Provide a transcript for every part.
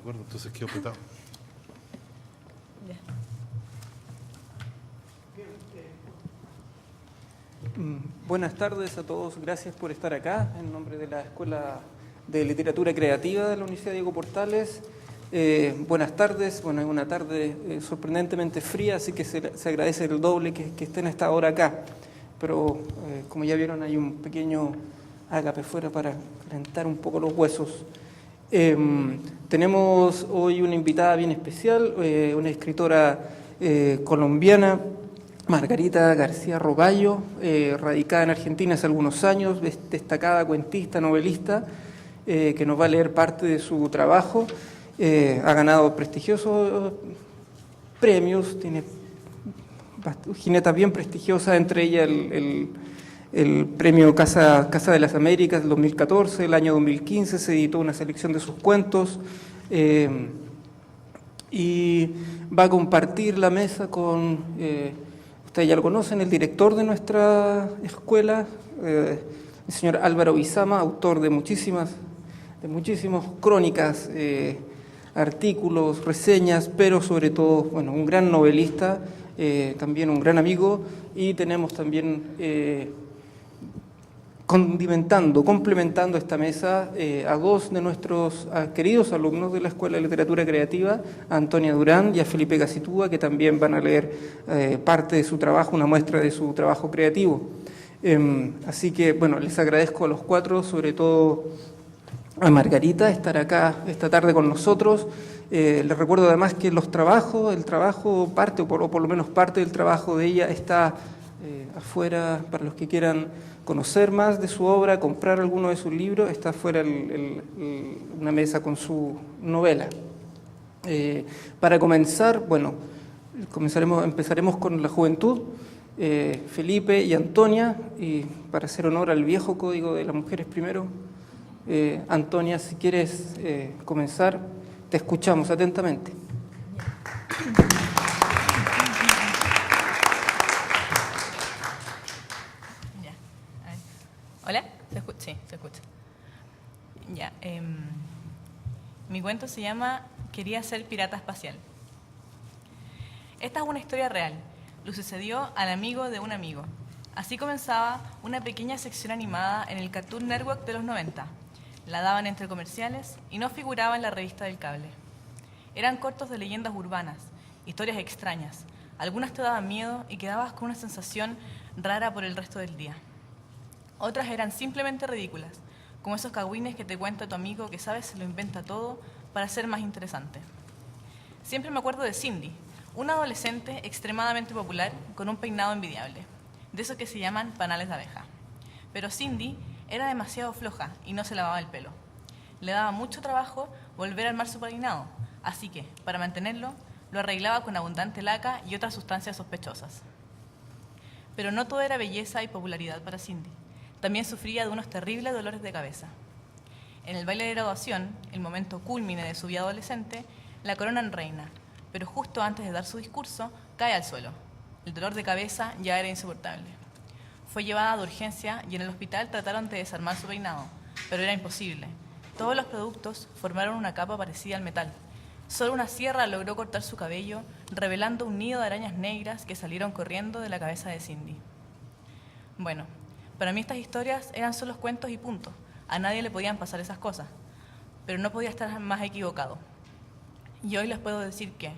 acuerdo, entonces quedó petado. Ya. Buenas tardes a todos, gracias por estar acá en nombre de la Escuela de Literatura Creativa de la Universidad Diego Portales. Buenas tardes, bueno, es una tarde sorprendentemente fría, así que se agradece el doble que estén a esta hora acá. Pero como ya vieron, hay un pequeño ágape fuera para calentar un poco los huesos. Tenemos hoy una invitada bien especial, una escritora colombiana, Margarita García Rogallo, radicada en Argentina hace algunos años, destacada cuentista, novelista, que nos va a leer parte de su trabajo. Ha ganado prestigiosos premios, tiene jinetas bien prestigiosas, entre ellas el premio Casa de las Américas del 2014, el año 2015 se editó una selección de sus cuentos, y va a compartir la mesa con... ustedes ya lo conocen, el director de nuestra escuela, el señor Álvaro Bizama, autor de muchísimas crónicas, artículos, reseñas, pero sobre todo, bueno, un gran novelista, también un gran amigo, y tenemos también, complementando esta mesa, a dos de nuestros queridos alumnos de la Escuela de Literatura Creativa, a Antonia Durán y a Felipe Gacitúa, que también van a leer parte de su trabajo, una muestra de su trabajo creativo. Así que, bueno, les agradezco a los cuatro, sobre todo a Margarita, estar acá esta tarde con nosotros. Les recuerdo además que el trabajo parte, o por lo menos parte del trabajo de ella está afuera, para los que quieran conocer más de su obra, comprar alguno de sus libros, está afuera una mesa con su novela. Para comenzar, bueno, empezaremos con la juventud, Felipe y Antonia, y para hacer honor al viejo código de las mujeres primero, Antonia, si quieres comenzar, te escuchamos atentamente. ¿Hola? ¿Se escucha? Sí, se escucha. Ya. Mi cuento se llama Quería ser pirata espacial. Esta es una historia real. Lo sucedió al amigo de un amigo. Así comenzaba una pequeña sección animada en el Cartoon Network de los 90. La daban entre comerciales y no figuraba en la revista del cable. Eran cortos de leyendas urbanas, historias extrañas. Algunas te daban miedo y quedabas con una sensación rara por el resto del día. Otras eran simplemente ridículas, como esos cagüines que te cuenta tu amigo que sabes se lo inventa todo para ser más interesante. Siempre me acuerdo de Cindy, una adolescente extremadamente popular con un peinado envidiable, de esos que se llaman panales de abeja. Pero Cindy era demasiado floja y no se lavaba el pelo. Le daba mucho trabajo volver a armar su peinado, así que, para mantenerlo, lo arreglaba con abundante laca y otras sustancias sospechosas. Pero no todo era belleza y popularidad para Cindy. También sufría de unos terribles dolores de cabeza. En el baile de graduación, el momento cúlmine de su vida adolescente, la coronan reina, pero justo antes de dar su discurso, cae al suelo. El dolor de cabeza ya era insoportable. Fue llevada de urgencia y en el hospital trataron de desarmar su peinado, pero era imposible. Todos los productos formaron una capa parecida al metal. Solo una sierra logró cortar su cabello, revelando un nido de arañas negras que salieron corriendo de la cabeza de Cindy. Bueno, para mí estas historias eran solo cuentos y punto. A nadie le podían pasar esas cosas. Pero no podía estar más equivocado. Y hoy les puedo decir que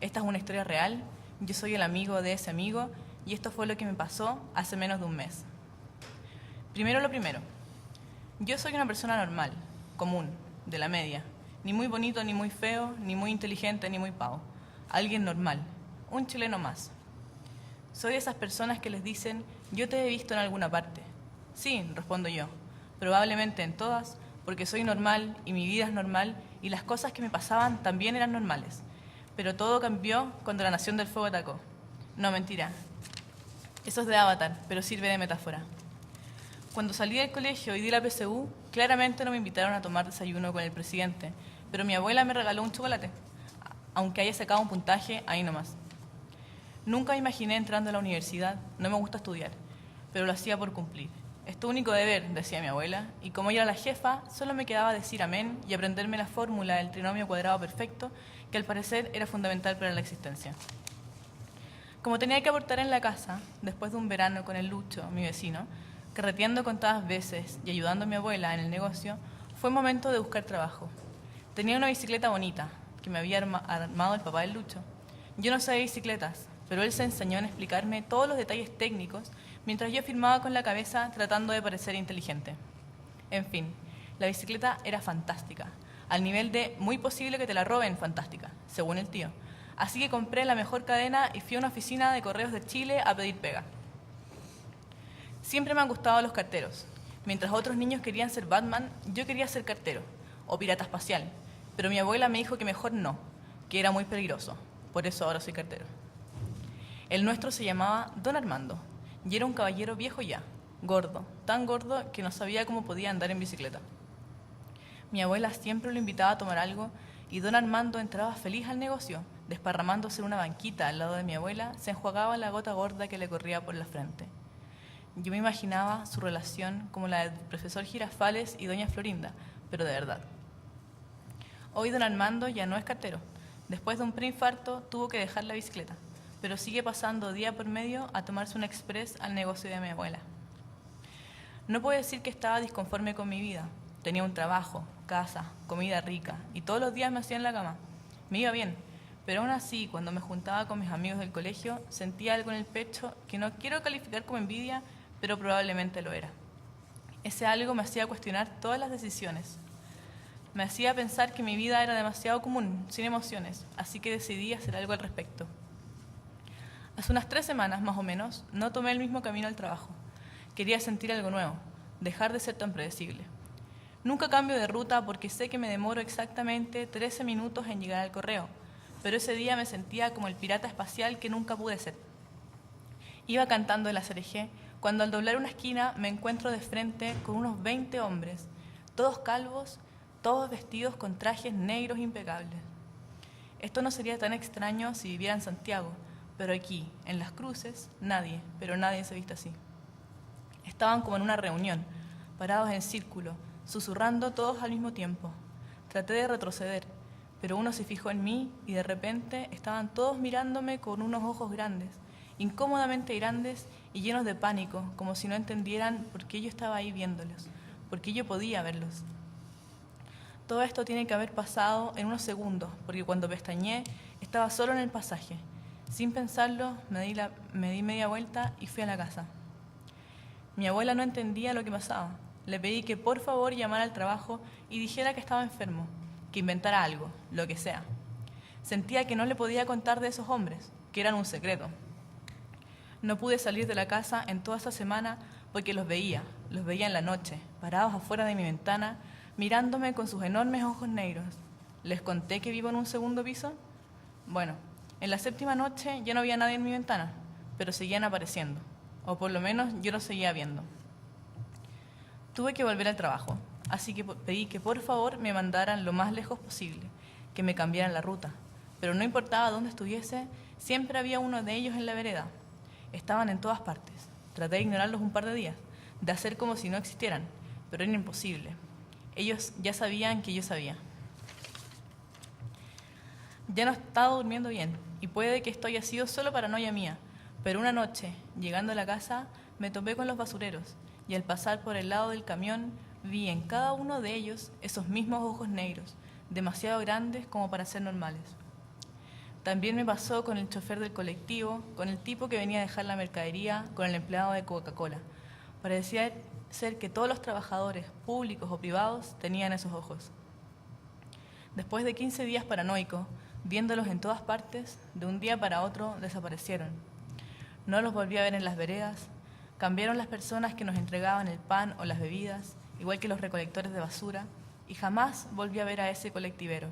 esta es una historia real, yo soy el amigo de ese amigo y esto fue lo que me pasó hace menos de un mes. Primero lo primero. Yo soy una persona normal, común, de la media. Ni muy bonito, ni muy feo, ni muy inteligente, ni muy pavo. Alguien normal, un chileno más. Soy de esas personas que les dicen, yo te he visto en alguna parte. Sí, respondo yo, probablemente en todas, porque soy normal y mi vida es normal y las cosas que me pasaban también eran normales. Pero todo cambió cuando la Nación del Fuego atacó. No, mentira. Eso es de Avatar, pero sirve de metáfora. Cuando salí del colegio y di la PSU, claramente no me invitaron a tomar desayuno con el presidente, pero mi abuela me regaló un chocolate, aunque haya sacado un puntaje ahí nomás. Nunca me imaginé entrando a la universidad, no me gusta estudiar, pero lo hacía por cumplir. Es tu único deber, decía mi abuela, y como ella era la jefa, solo me quedaba decir amén y aprenderme la fórmula del trinomio cuadrado perfecto, que al parecer era fundamental para la existencia. Como tenía que aportar en la casa, después de un verano con el Lucho, mi vecino, carreteando contadas veces y ayudando a mi abuela en el negocio, fue momento de buscar trabajo. Tenía una bicicleta bonita, que me había armado el papá del Lucho. Yo no sabía bicicletas, pero él se enseñó en explicarme todos los detalles técnicos mientras yo firmaba con la cabeza tratando de parecer inteligente. En fin, la bicicleta era fantástica, al nivel de muy posible que te la roben fantástica, según el tío. Así que compré la mejor cadena y fui a una oficina de correos de Chile a pedir pega. Siempre me han gustado los carteros. Mientras otros niños querían ser Batman, yo quería ser cartero o pirata espacial, pero mi abuela me dijo que mejor no, que era muy peligroso. Por eso ahora soy cartero. El nuestro se llamaba Don Armando y era un caballero viejo ya, gordo, tan gordo que no sabía cómo podía andar en bicicleta. Mi abuela siempre lo invitaba a tomar algo y don Armando entraba feliz al negocio, desparramándose en una banquita al lado de mi abuela, se enjuagaba la gota gorda que le corría por la frente. Yo me imaginaba su relación como la del profesor Girafales y doña Florinda, pero de verdad. Hoy don Armando ya no es cartero. Después de un preinfarto tuvo que dejar la bicicleta, pero sigue pasando día por medio a tomarse un express al negocio de mi abuela. No puedo decir que estaba disconforme con mi vida. Tenía un trabajo, casa, comida rica y todos los días me hacía en la cama. Me iba bien, pero aún así, cuando me juntaba con mis amigos del colegio, sentía algo en el pecho que no quiero calificar como envidia, pero probablemente lo era. Ese algo me hacía cuestionar todas las decisiones. Me hacía pensar que mi vida era demasiado común, sin emociones, así que decidí hacer algo al respecto. Hace unas 3 semanas, más o menos, no tomé el mismo camino al trabajo. Quería sentir algo nuevo, dejar de ser tan predecible. Nunca cambio de ruta porque sé que me demoro exactamente 13 minutos en llegar al correo, pero ese día me sentía como el pirata espacial que nunca pude ser. Iba cantando el ACRG cuando al doblar una esquina me encuentro de frente con unos 20 hombres, todos calvos, todos vestidos con trajes negros impecables. Esto no sería tan extraño si viviera en Santiago, pero aquí, en Las Cruces, nadie, pero nadie se viste así. Estaban como en una reunión, parados en círculo, susurrando todos al mismo tiempo. Traté de retroceder, pero uno se fijó en mí y de repente estaban todos mirándome con unos ojos grandes, incómodamente grandes y llenos de pánico, como si no entendieran por qué yo estaba ahí viéndolos, por qué yo podía verlos. Todo esto tiene que haber pasado en unos segundos, porque cuando pestañeé estaba solo en el pasaje. Sin pensarlo, me di media vuelta y fui a la casa. Mi abuela no entendía lo que pasaba. Le pedí que por favor llamara al trabajo y dijera que estaba enfermo, que inventara algo, lo que sea. Sentía que no le podía contar de esos hombres, que eran un secreto. No pude salir de la casa en toda esa semana porque los veía en la noche, parados afuera de mi ventana, mirándome con sus enormes ojos negros. ¿Les conté que vivo en un segundo piso? Bueno, en la 7ª noche ya no había nadie en mi ventana, pero seguían apareciendo, o por lo menos yo los seguía viendo. Tuve que volver al trabajo, así que pedí que por favor me mandaran lo más lejos posible, que me cambiaran la ruta, pero no importaba dónde estuviese, siempre había uno de ellos en la vereda. Estaban en todas partes. Traté de ignorarlos un par de días, de hacer como si no existieran, pero era imposible. Ellos ya sabían que yo sabía. Ya no estaba durmiendo bien, y puede que esto haya sido solo paranoia mía, pero una noche, llegando a la casa, me topé con los basureros, y al pasar por el lado del camión, vi en cada uno de ellos esos mismos ojos negros, demasiado grandes como para ser normales. También me pasó con el chofer del colectivo, con el tipo que venía a dejar la mercadería, con el empleado de Coca-Cola. Parecía ser que todos los trabajadores, públicos o privados, tenían esos ojos. Después de 15 días paranoico, viéndolos en todas partes, de un día para otro desaparecieron. No los volví a ver en las veredas, cambiaron las personas que nos entregaban el pan o las bebidas, igual que los recolectores de basura, y jamás volví a ver a ese colectivero.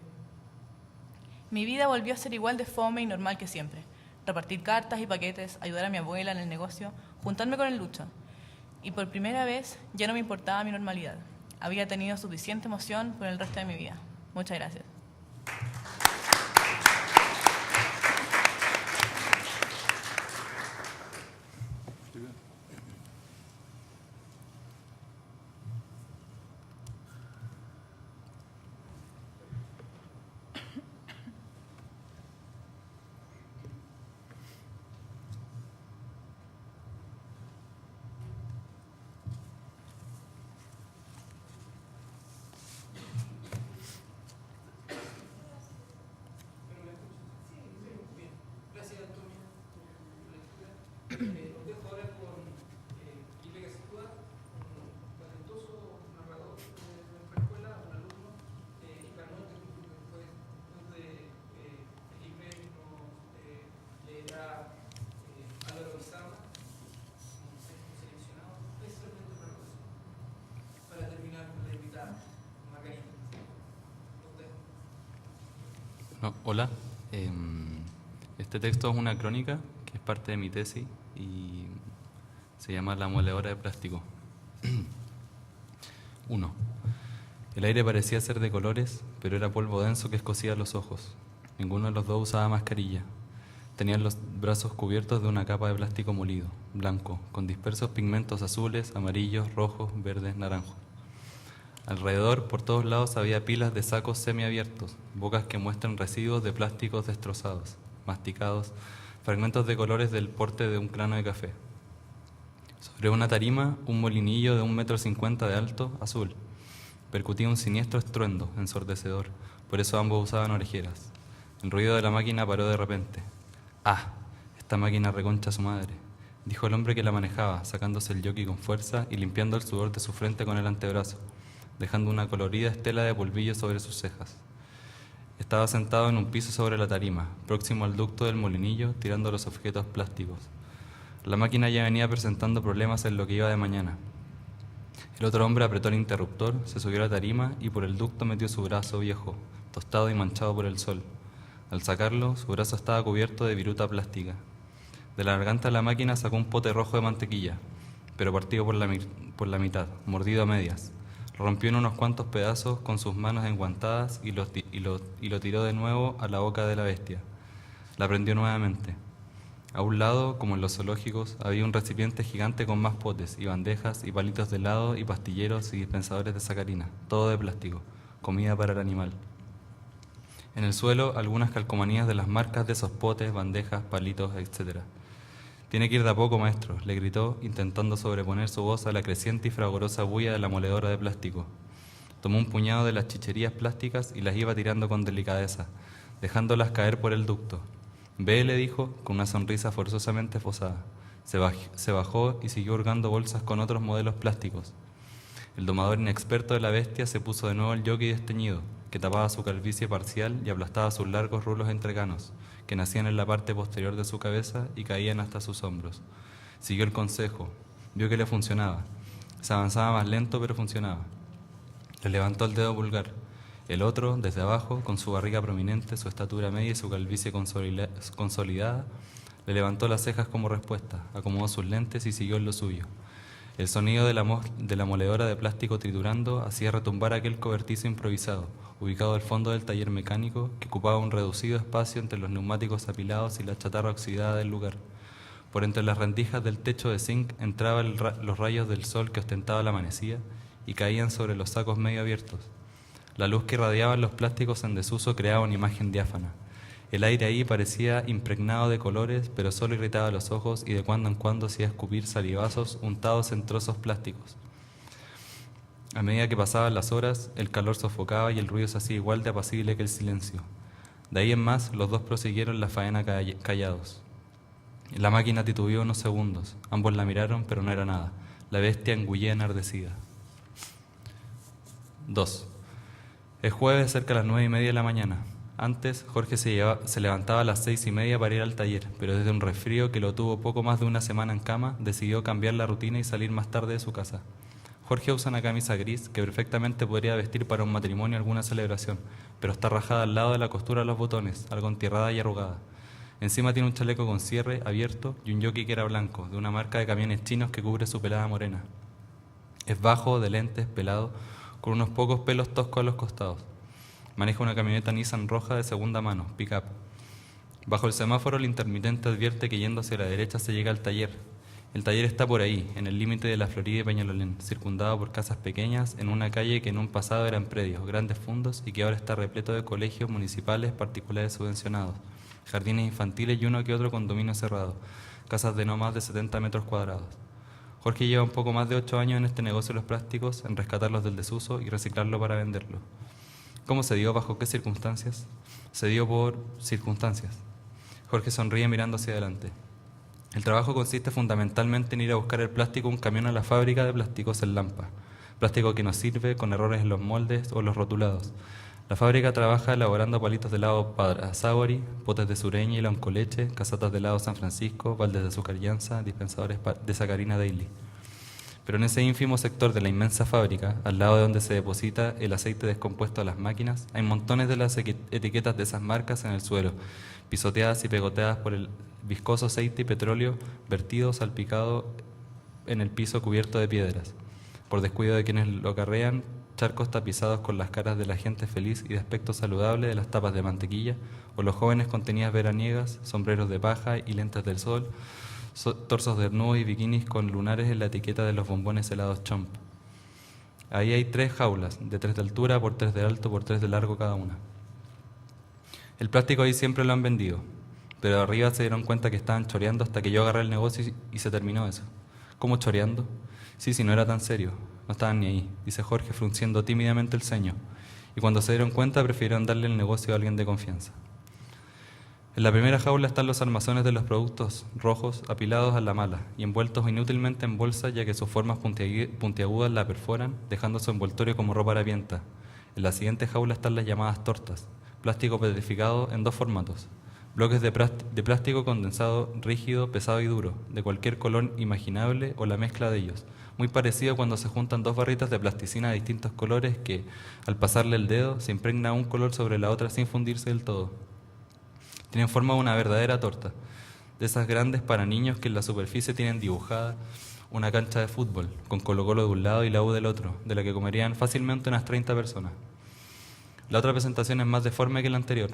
Mi vida volvió a ser igual de fome y normal que siempre. Repartir cartas y paquetes, ayudar a mi abuela en el negocio, juntarme con el Lucho. Y por primera vez ya no me importaba mi normalidad. Había tenido suficiente emoción por el resto de mi vida. Muchas gracias. No, hola. Este texto es una crónica que es parte de mi tesis y se llama La moledora de plástico. 1. El aire parecía ser de colores, pero era polvo denso que escocía los ojos. Ninguno de los dos usaba mascarilla. Tenían los brazos cubiertos de una capa de plástico molido, blanco, con dispersos pigmentos azules, amarillos, rojos, verdes, naranjos. Alrededor, por todos lados, había pilas de sacos semiabiertos, bocas que muestran residuos de plásticos destrozados, masticados, fragmentos de colores del porte de un grano de café. Sobre una tarima, un molinillo de 1,50 m de alto, azul. Percutía un siniestro estruendo, ensordecedor, por eso ambos usaban orejeras. El ruido de la máquina paró de repente. ¡Ah! Esta máquina reconcha a su madre, dijo el hombre que la manejaba, sacándose el jockey con fuerza y limpiando el sudor de su frente con el antebrazo, dejando una colorida estela de polvillo sobre sus cejas. Estaba sentado en un piso sobre la tarima, próximo al ducto del molinillo, tirando los objetos plásticos. La máquina ya venía presentando problemas en lo que iba de mañana. El otro hombre apretó el interruptor, se subió a la tarima y por el ducto metió su brazo viejo, tostado y manchado por el sol. Al sacarlo, su brazo estaba cubierto de viruta plástica. De la garganta de la máquina sacó un pote rojo de mantequilla, pero partido por la mitad, mordido a medias. Lo rompió en unos cuantos pedazos con sus manos enguantadas y lo tiró de nuevo a la boca de la bestia. La prendió nuevamente. A un lado, como en los zoológicos, había un recipiente gigante con más potes y bandejas y palitos de helado y pastilleros y dispensadores de sacarina, todo de plástico, comida para el animal. En el suelo, algunas calcomanías de las marcas de esos potes, bandejas, palitos, etc. «Tiene que ir de a poco, maestro», le gritó, intentando sobreponer su voz a la creciente y fragorosa bulla de la moledora de plástico. Tomó un puñado de las chicherías plásticas y las iba tirando con delicadeza, dejándolas caer por el ducto. «Ve», le dijo, con una sonrisa forzosamente forzada. Se bajó y siguió hurgando bolsas con otros modelos plásticos. El domador inexperto de la bestia se puso de nuevo el jockey desteñido, que tapaba su calvicie parcial y aplastaba sus largos rulos entrecanos, que nacían en la parte posterior de su cabeza y caían hasta sus hombros. Siguió el consejo, vio que le funcionaba. Se avanzaba más lento, pero funcionaba. Le levantó el dedo pulgar. El otro, desde abajo, con su barriga prominente, su estatura media y su calvicie consolidada, le levantó las cejas como respuesta, acomodó sus lentes y siguió en lo suyo. El sonido de la moledora de plástico triturando hacía retumbar aquel cobertizo improvisado, ubicado al fondo del taller mecánico, que ocupaba un reducido espacio entre los neumáticos apilados y la chatarra oxidada del lugar. Por entre las rendijas del techo de zinc entraban los rayos del sol que ostentaba la amanecida y caían sobre los sacos medio abiertos. La luz que irradiaban los plásticos en desuso creaba una imagen diáfana. El aire ahí parecía impregnado de colores, pero solo irritaba los ojos y de cuando en cuando hacía escupir salivazos untados en trozos plásticos. A medida que pasaban las horas, el calor sofocaba y el ruido se hacía igual de apacible que el silencio. De ahí en más, los dos prosiguieron la faena callados. La máquina titubeó unos segundos. Ambos la miraron, pero no era nada. La bestia engullía enardecida. 2. Es jueves, cerca de las 9:30 de la mañana. Antes, Jorge se levantaba a las 6:30 para ir al taller, pero desde un resfrío que lo tuvo poco más de una semana en cama, decidió cambiar la rutina y salir más tarde de su casa. Jorge usa una camisa gris que perfectamente podría vestir para un matrimonio o alguna celebración, pero está rajada al lado de la costura de los botones, algo entierrada y arrugada. Encima tiene un chaleco con cierre abierto y un jockey que era blanco, de una marca de camiones chinos que cubre su pelada morena. Es bajo, de lentes, pelado, con unos pocos pelos toscos a los costados. Maneja una camioneta Nissan roja de segunda mano, pick-up. Bajo el semáforo, el intermitente advierte que yendo hacia la derecha se llega al taller. El taller está por ahí, en el límite de la Florida y Peñalolén, circundado por casas pequeñas, en una calle que en un pasado eran predios, grandes fundos y que ahora está repleto de colegios municipales particulares subvencionados, jardines infantiles y uno que otro condominio cerrado, casas de no más de 70 metros cuadrados. Jorge lleva un poco más de 8 años en este negocio de los plásticos, en rescatarlos del desuso y reciclarlo para venderlo. ¿Cómo se dio? ¿Bajo qué circunstancias? Se dio por circunstancias. Jorge sonríe mirando hacia adelante. El trabajo consiste fundamentalmente en ir a buscar el plástico un camión a la fábrica de plásticos en Lampa. Plástico que nos sirve con errores en los moldes o los rotulados. La fábrica trabaja elaborando palitos de helado Saori, potes de sureña y loncoleche, casatas de helado San Francisco, baldes de azúcar Llanza, dispensadores de sacarina Daily. Pero en ese ínfimo sector de la inmensa fábrica, al lado de donde se deposita el aceite descompuesto a las máquinas, hay montones de las etiquetas de esas marcas en el suelo, pisoteadas y pegoteadas por el viscoso aceite y petróleo vertido salpicado en el piso cubierto de piedras. Por descuido de quienes lo acarrean, charcos tapizados con las caras de la gente feliz y de aspecto saludable de las tapas de mantequilla, o los jóvenes con teñidas veraniegas, sombreros de paja y lentes del sol, torsos desnudos y bikinis con lunares en la etiqueta de los bombones helados Chomp. Ahí hay 3 jaulas, de 3 de altura, por 3 de alto, por 3 de largo cada una. El plástico ahí siempre lo han vendido, pero arriba se dieron cuenta que estaban choreando hasta que yo agarré el negocio y se terminó eso. ¿Cómo choreando? Sí, si no era tan serio, no estaban ni ahí, dice Jorge frunciendo tímidamente el ceño, y cuando se dieron cuenta prefirieron darle el negocio a alguien de confianza. En la primera jaula están los armazones de los productos rojos apilados a la mala y envueltos inútilmente en bolsa, ya que sus formas puntiagudas la perforan, dejando su envoltorio como ropa harapienta. En la siguiente jaula están las llamadas tortas, plástico petrificado en 2 formatos, bloques de plástico condensado rígido, pesado y duro, de cualquier color imaginable o la mezcla de ellos, muy parecido cuando se juntan 2 barritas de plasticina de distintos colores que, al pasarle el dedo, se impregna un color sobre la otra sin fundirse del todo. Tienen forma de una verdadera torta, de esas grandes para niños que en la superficie tienen dibujada una cancha de fútbol, con Colo-Colo de un lado y la U del otro, de la que comerían fácilmente unas 30 personas. La otra presentación es más deforme que la anterior,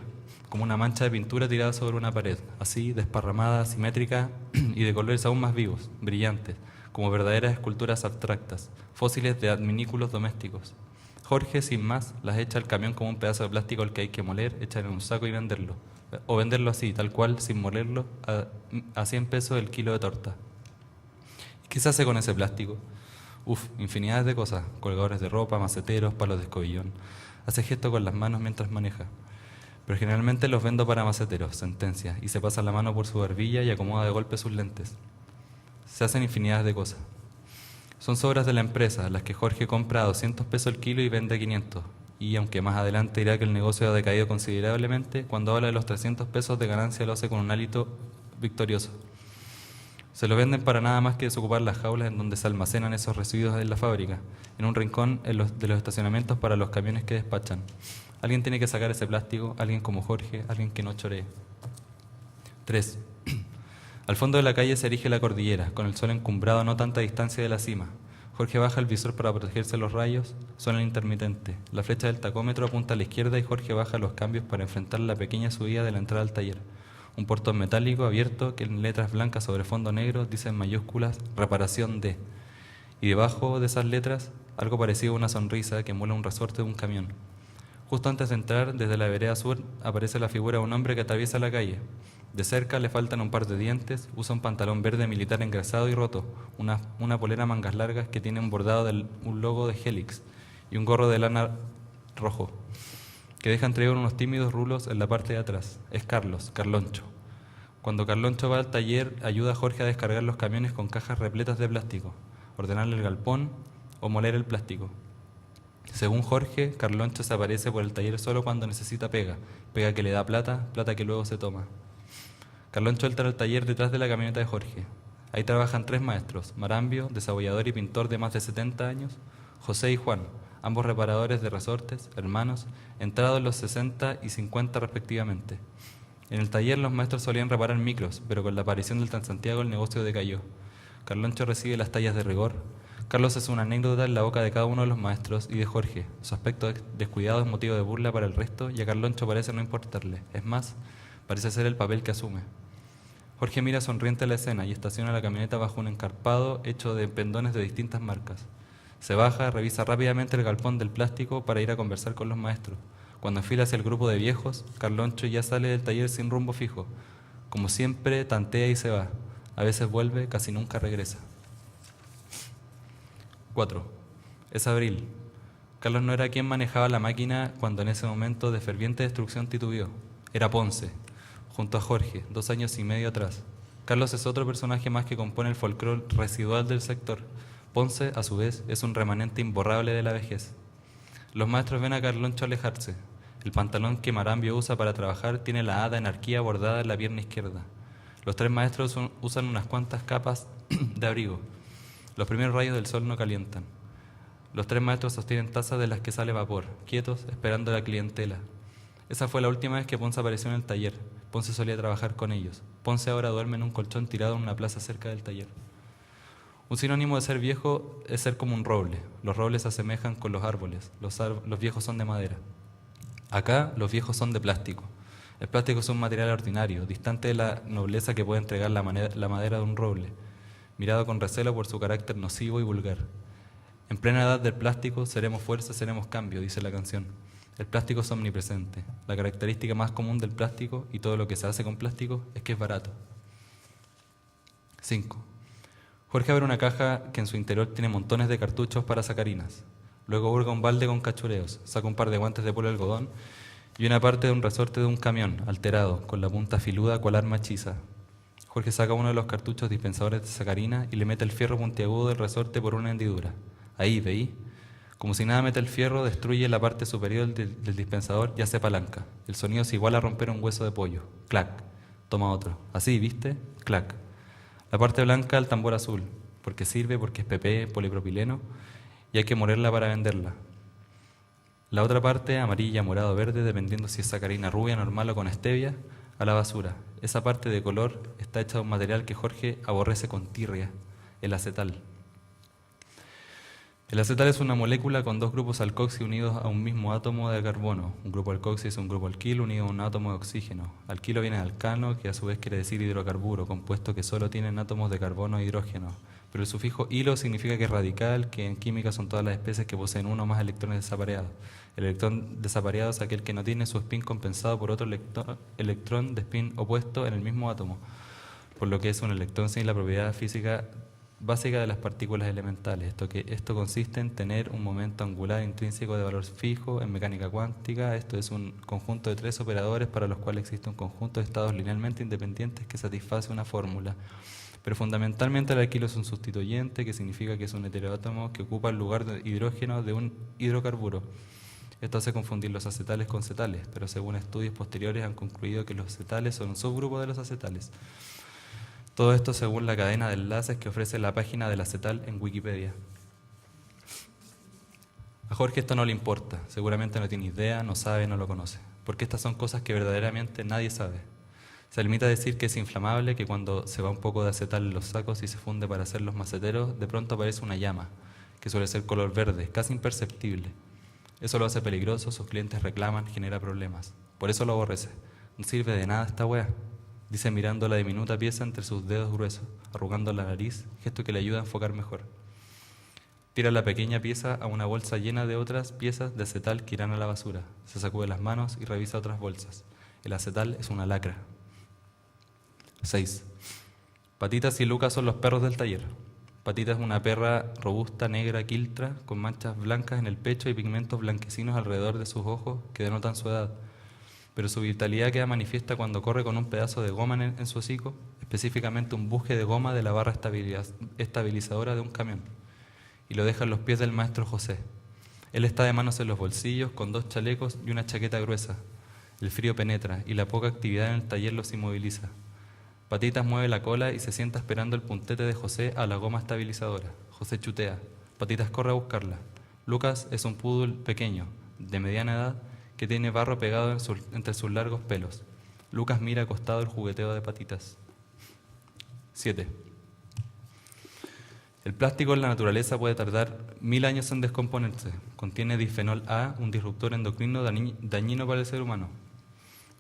como una mancha de pintura tirada sobre una pared, así, desparramada, simétrica y de colores aún más vivos, brillantes, como verdaderas esculturas abstractas, fósiles de adminículos domésticos. Jorge, sin más, las echa al camión como un pedazo de plástico al que hay que moler, echar en un saco y venderlo. O venderlo así, tal cual, sin molerlo, a 100 pesos el kilo de torta. ¿Qué se hace con ese plástico? Infinidades de cosas, colgadores de ropa, maceteros, palos de escobillón. Hace gesto con las manos mientras maneja. Pero generalmente los vendo para maceteros, sentencia, y se pasa la mano por su barbilla y acomoda de golpe sus lentes. Se hacen infinidades de cosas. Son sobras de la empresa, las que Jorge compra a 200 pesos el kilo y vende a 500. Y aunque más adelante dirá que el negocio ha decaído considerablemente, cuando habla de los 300 pesos de ganancia lo hace con un hálito victorioso. Se lo venden para nada más que desocupar las jaulas en donde se almacenan esos residuos en la fábrica, en un rincón de los estacionamientos para los camiones que despachan. Alguien tiene que sacar ese plástico, alguien como Jorge, alguien que no choree. 3. Al fondo de la calle se erige la cordillera, con el sol encumbrado a no tanta distancia de la cima. Jorge baja el visor para protegerse de los rayos, suena el intermitente. La flecha del tacómetro apunta a la izquierda y Jorge baja los cambios para enfrentar la pequeña subida de la entrada al taller. Un portón metálico abierto que en letras blancas sobre fondo negro dice en mayúsculas reparación de. Y debajo de esas letras, algo parecido a una sonrisa que emula un resorte de un camión. Justo antes de entrar, desde la vereda sur, aparece la figura de un hombre que atraviesa la calle. De cerca le faltan un par de dientes, usa un pantalón verde militar engrasado y roto, una polera mangas largas que tiene un bordado de un logo de Helix y un gorro de lana rojo, que deja entrever unos tímidos rulos en la parte de atrás. Es Carloncho. Cuando Carloncho va al taller, ayuda a Jorge a descargar los camiones con cajas repletas de plástico, ordenarle el galpón o moler el plástico. Según Jorge, Carloncho se aparece por el taller solo cuando necesita pega que le da plata que luego se toma. Carloncho entra al taller detrás de la camioneta de Jorge. Ahí trabajan 3 maestros, Marambio, desabollador y pintor de más de 70 años, José y Juan, ambos reparadores de resortes, hermanos, entrados en los 60 y 50 respectivamente. En el taller los maestros solían reparar micros, pero con la aparición del Transantiago el negocio decayó. Carloncho recibe las tallas de rigor. Carlos es una anécdota en la boca de cada uno de los maestros y de Jorge. Su aspecto descuidado es motivo de burla para el resto y a Carloncho parece no importarle. Es más, parece ser el papel que asume. Jorge mira sonriente la escena y estaciona la camioneta bajo un encarpado hecho de pendones de distintas marcas. Se baja, revisa rápidamente el galpón del plástico para ir a conversar con los maestros. Cuando enfila hacia el grupo de viejos, Carloncho ya sale del taller sin rumbo fijo. Como siempre, tantea y se va. A veces vuelve, casi nunca regresa. 4. Es abril. Carlos no era quien manejaba la máquina cuando en ese momento de ferviente destrucción titubeó. Era Ponce, junto a Jorge, 2 años y medio atrás. Carlos es otro personaje más que compone el folclore residual del sector. Ponce, a su vez, es un remanente imborrable de la vejez. Los maestros ven a Carloncho alejarse. El pantalón que Marambio usa para trabajar tiene la hada anarquía bordada en la pierna izquierda. Los 3 maestros usan unas cuantas capas de abrigo. Los primeros rayos del sol no calientan. Los 3 maestros sostienen tazas de las que sale vapor, quietos, esperando a la clientela. Esa fue la última vez que Ponce apareció en el taller. Ponce solía trabajar con ellos. Ponce ahora duerme en un colchón tirado en una plaza cerca del taller. Un sinónimo de ser viejo es ser como un roble. Los robles se asemejan con los árboles. Los viejos son de madera. Acá los viejos son de plástico. El plástico es un material ordinario, distante de la nobleza que puede entregar la madera de un roble, mirado con recelo por su carácter nocivo y vulgar. En plena edad del plástico, seremos fuerza, seremos cambio, dice la canción. El plástico es omnipresente. La característica más común del plástico y todo lo que se hace con plástico es que es barato. 5. Jorge abre una caja que en su interior tiene montones de cartuchos para sacarinas. Luego hurga un balde con cachureos, saca un par de guantes de polo de algodón y una parte de un resorte de un camión, alterado, con la punta filuda cual arma hechiza. Jorge saca uno de los cartuchos dispensadores de sacarina y le mete el fierro puntiagudo del resorte por una hendidura. Ahí, ¿veí? Como si nada mete el fierro, destruye la parte superior del dispensador y hace palanca. El sonido es igual a romper un hueso de pollo. Clac. Toma otro. Así, ¿viste? Clac. La parte blanca al tambor azul, porque sirve, porque es PP, polipropileno, y hay que molerla para venderla. La otra parte, amarilla, morado, verde, dependiendo si es sacarina rubia, normal o con stevia, a la basura. Esa parte de color está hecha de un material que Jorge aborrece con tirria, el acetal. El acetal es una molécula con 2 grupos alcoxi unidos a un mismo átomo de carbono. Un grupo alcoxi es un grupo alquilo unido a un átomo de oxígeno. Alquilo viene de alcano, que a su vez quiere decir hidrocarburo, compuesto que solo tienen átomos de carbono e hidrógeno. Pero el sufijo hilo significa que es radical, que en química son todas las especies que poseen uno o más electrones desapareados. El electrón desapareado es aquel que no tiene su spin compensado por otro electrón de spin opuesto en el mismo átomo, por lo que es un electrón sin la propiedad física básica de las partículas elementales. Esto consiste en tener un momento angular intrínseco de valor fijo en mecánica cuántica. Esto es un conjunto de 3 operadores para los cuales existe un conjunto de estados linealmente independientes que satisface una fórmula. Pero fundamentalmente el alquilo es un sustituyente, que significa que es un heteroátomo que ocupa el lugar de hidrógeno de un hidrocarburo. Esto hace confundir los acetales con cetales, pero según estudios posteriores han concluido que los cetales son un subgrupo de los acetales. Todo esto según la cadena de enlaces que ofrece la página del acetal en Wikipedia. A Jorge esto no le importa, seguramente no tiene idea, no sabe, no lo conoce, porque estas son cosas que verdaderamente nadie sabe. Se limita a decir que es inflamable, que cuando se va un poco de acetal en los sacos y se funde para hacer los maceteros, de pronto aparece una llama, que suele ser color verde, casi imperceptible. Eso lo hace peligroso, sus clientes reclaman, genera problemas. Por eso lo aborrece. No sirve de nada esta wea, dice mirando la diminuta pieza entre sus dedos gruesos, arrugando la nariz, gesto que le ayuda a enfocar mejor. Tira la pequeña pieza a una bolsa llena de otras piezas de acetal que irán a la basura. Se sacude las manos y revisa otras bolsas. El acetal es una lacra. 6. Patitas y Lucas son los perros del taller. Patita es una perra robusta, negra, quiltra, con manchas blancas en el pecho y pigmentos blanquecinos alrededor de sus ojos que denotan su edad. Pero su vitalidad queda manifiesta cuando corre con un pedazo de goma en su hocico, específicamente un buje de goma de la barra estabilizadora de un camión, y lo deja en los pies del maestro José. Él está de manos en los bolsillos, con 2 chalecos y una chaqueta gruesa. El frío penetra y la poca actividad en el taller los inmoviliza. Patitas mueve la cola y se sienta esperando el puntete de José a la goma estabilizadora. José chutea. Patitas corre a buscarla. Lucas es un poodle pequeño, de mediana edad, que tiene barro pegado entre sus largos pelos. Lucas mira acostado el jugueteo de Patitas. 7. El plástico en la naturaleza puede tardar 1000 años en descomponerse. Contiene difenol A, un disruptor endocrino dañino para el ser humano.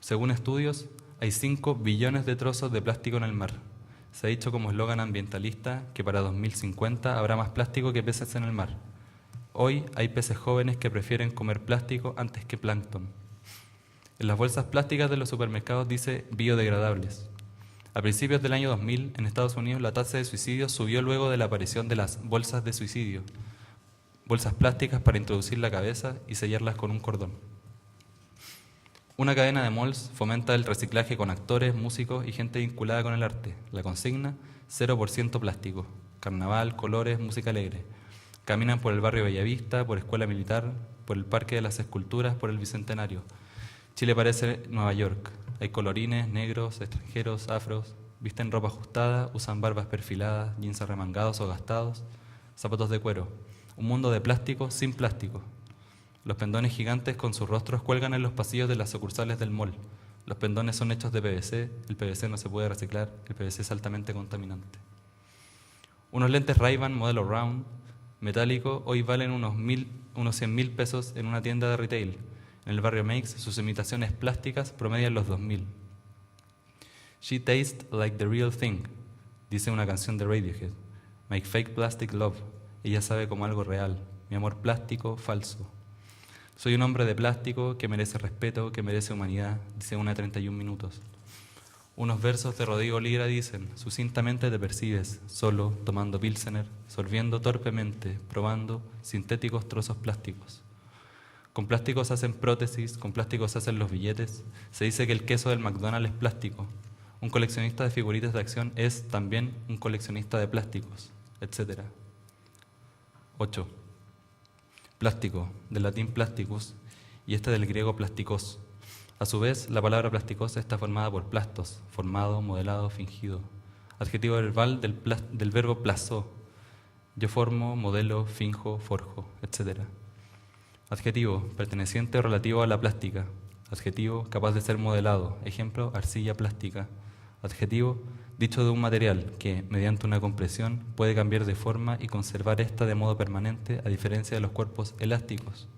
Según estudios, hay 5 billones de trozos de plástico en el mar. Se ha dicho como eslogan ambientalista que para 2050 habrá más plástico que peces en el mar. Hoy hay peces jóvenes que prefieren comer plástico antes que plancton. En las bolsas plásticas de los supermercados dice biodegradables. A principios del año 2000, en Estados Unidos, la tasa de suicidio subió luego de la aparición de las bolsas de suicidio. Bolsas plásticas para introducir la cabeza y sellarlas con un cordón. Una cadena de malls fomenta el reciclaje con actores, músicos y gente vinculada con el arte. La consigna, 0% plástico. Carnaval, colores, música alegre. Caminan por el barrio Bellavista, por Escuela Militar, por el Parque de las Esculturas, por el Bicentenario. Chile parece Nueva York. Hay colorines, negros, extranjeros, afros. Visten ropa ajustada, usan barbas perfiladas, jeans arremangados o gastados. zapatos de cuero, un mundo de plástico sin plástico. Los pendones gigantes con sus rostros cuelgan en los pasillos de las sucursales del mall. Los pendones son hechos de PVC, el PVC no se puede reciclar, el PVC es altamente contaminante. Unos lentes Ray-Ban modelo round, metálico, hoy valen unos 100.000 pesos en una tienda de retail. En el barrio Makes, sus imitaciones plásticas promedian los 2.000. She tastes like the real thing, dice una canción de Radiohead. My fake plastic love, ella sabe como algo real, mi amor plástico falso. Soy un hombre de plástico que merece respeto, que merece humanidad, dice una 31 minutos. Unos versos de Rodrigo Lira dicen, sucintamente te percibes, solo, tomando pilsener, sorbiendo torpemente, probando sintéticos trozos plásticos. Con plásticos hacen prótesis, con plásticos hacen los billetes. Se dice que el queso del McDonald's es plástico. Un coleccionista de figuritas de acción es también un coleccionista de plásticos, etc. 8. Plástico, del latín plasticus, y este del griego plastikos. A su vez, la palabra plastikos está formada por plastos, formado, modelado, fingido. Adjetivo verbal del verbo plasó. Yo formo, modelo, finjo, forjo, etc. Adjetivo, perteneciente o relativo a la plástica. Adjetivo, capaz de ser modelado. Ejemplo, arcilla plástica. Adjetivo, dicho de un material que, mediante una compresión, puede cambiar de forma y conservar esta de modo permanente, a diferencia de los cuerpos elásticos.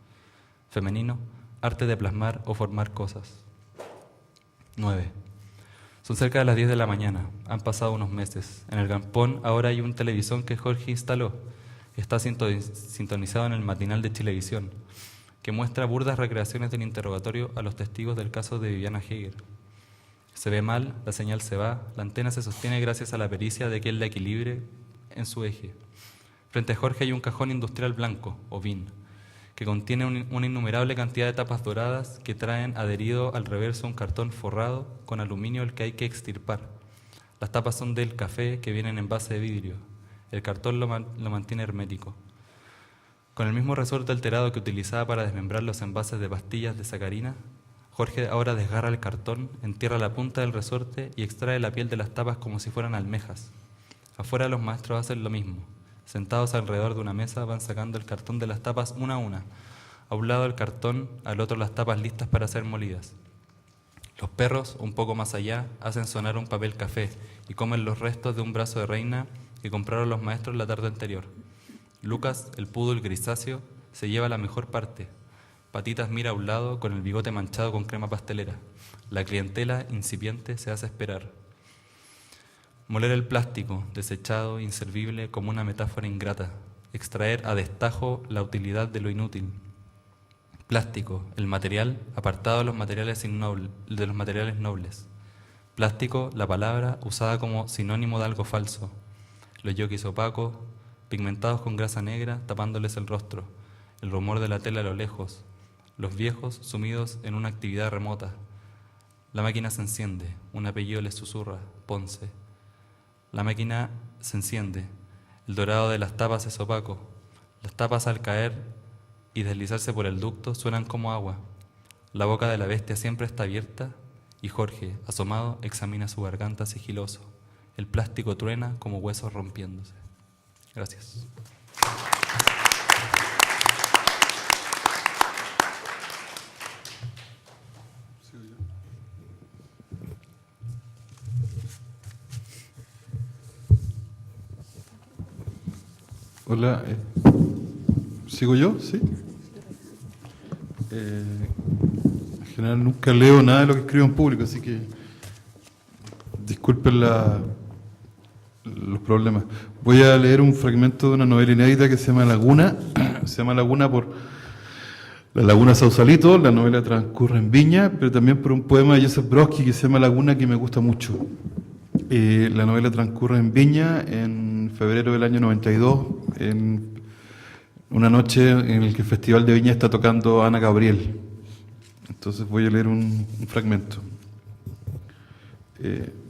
Femenino, arte de plasmar o formar cosas. 9. Son cerca de las 10 de la mañana. Han pasado unos meses. En el Gampón ahora hay un televisón que Jorge instaló. Está sintonizado en el matinal de Chilevisión, que muestra burdas recreaciones del interrogatorio a los testigos del caso de Viviana Heger. Se ve mal, la señal se va, la antena se sostiene gracias a la pericia de quien la equilibre en su eje. Frente a Jorge hay un cajón industrial blanco, o VIN, que contiene una innumerable cantidad de tapas doradas que traen adherido al reverso un cartón forrado con aluminio el que hay que extirpar. Las tapas son del café que vienen en base de vidrio. El cartón lo mantiene hermético. Con el mismo resorte alterado que utilizaba para desmembrar los envases de pastillas de sacarina, Jorge ahora desgarra el cartón, entierra la punta del resorte y extrae la piel de las tapas como si fueran almejas. Afuera los maestros hacen lo mismo. Sentados alrededor de una mesa van sacando el cartón de las tapas una a una. A un lado el cartón, al otro las tapas listas para ser molidas. Los perros, un poco más allá, hacen sonar un papel café y comen los restos de un brazo de reina que compraron los maestros la tarde anterior. Lucas, el poodle grisáceo, se lleva la mejor parte. Patitas mira a un lado con el bigote manchado con crema pastelera. La clientela incipiente se hace esperar. Moler el plástico, desechado, inservible, como una metáfora ingrata. Extraer a destajo la utilidad de lo inútil. Plástico, el material, apartado de los materiales nobles. Plástico, la palabra, usada como sinónimo de algo falso. Los yoquis opacos, pigmentados con grasa negra, tapándoles el rostro. El rumor de la tela a lo lejos. Los viejos sumidos en una actividad remota. La máquina se enciende, un apellido les susurra, Ponce. La máquina se enciende, el dorado de las tapas es opaco. Las tapas al caer y deslizarse por el ducto suenan como agua. La boca de la bestia siempre está abierta y Jorge, asomado, examina su garganta sigiloso. El plástico truena como huesos rompiéndose. Gracias. Hola, ¿sigo yo? ¿Sí? En general nunca leo nada de lo que escribo en público, así que disculpen los problemas. Voy a leer un fragmento de una novela inédita que se llama Laguna. Se llama Laguna por la Laguna Sausalito. La novela transcurre en Viña, pero también por un poema de Joseph Brodsky que se llama Laguna, que me gusta mucho. La novela transcurre en Viña en febrero del año 92, en una noche en la que el Festival de Viña está tocando Ana Gabriel. Entonces voy a leer un fragmento.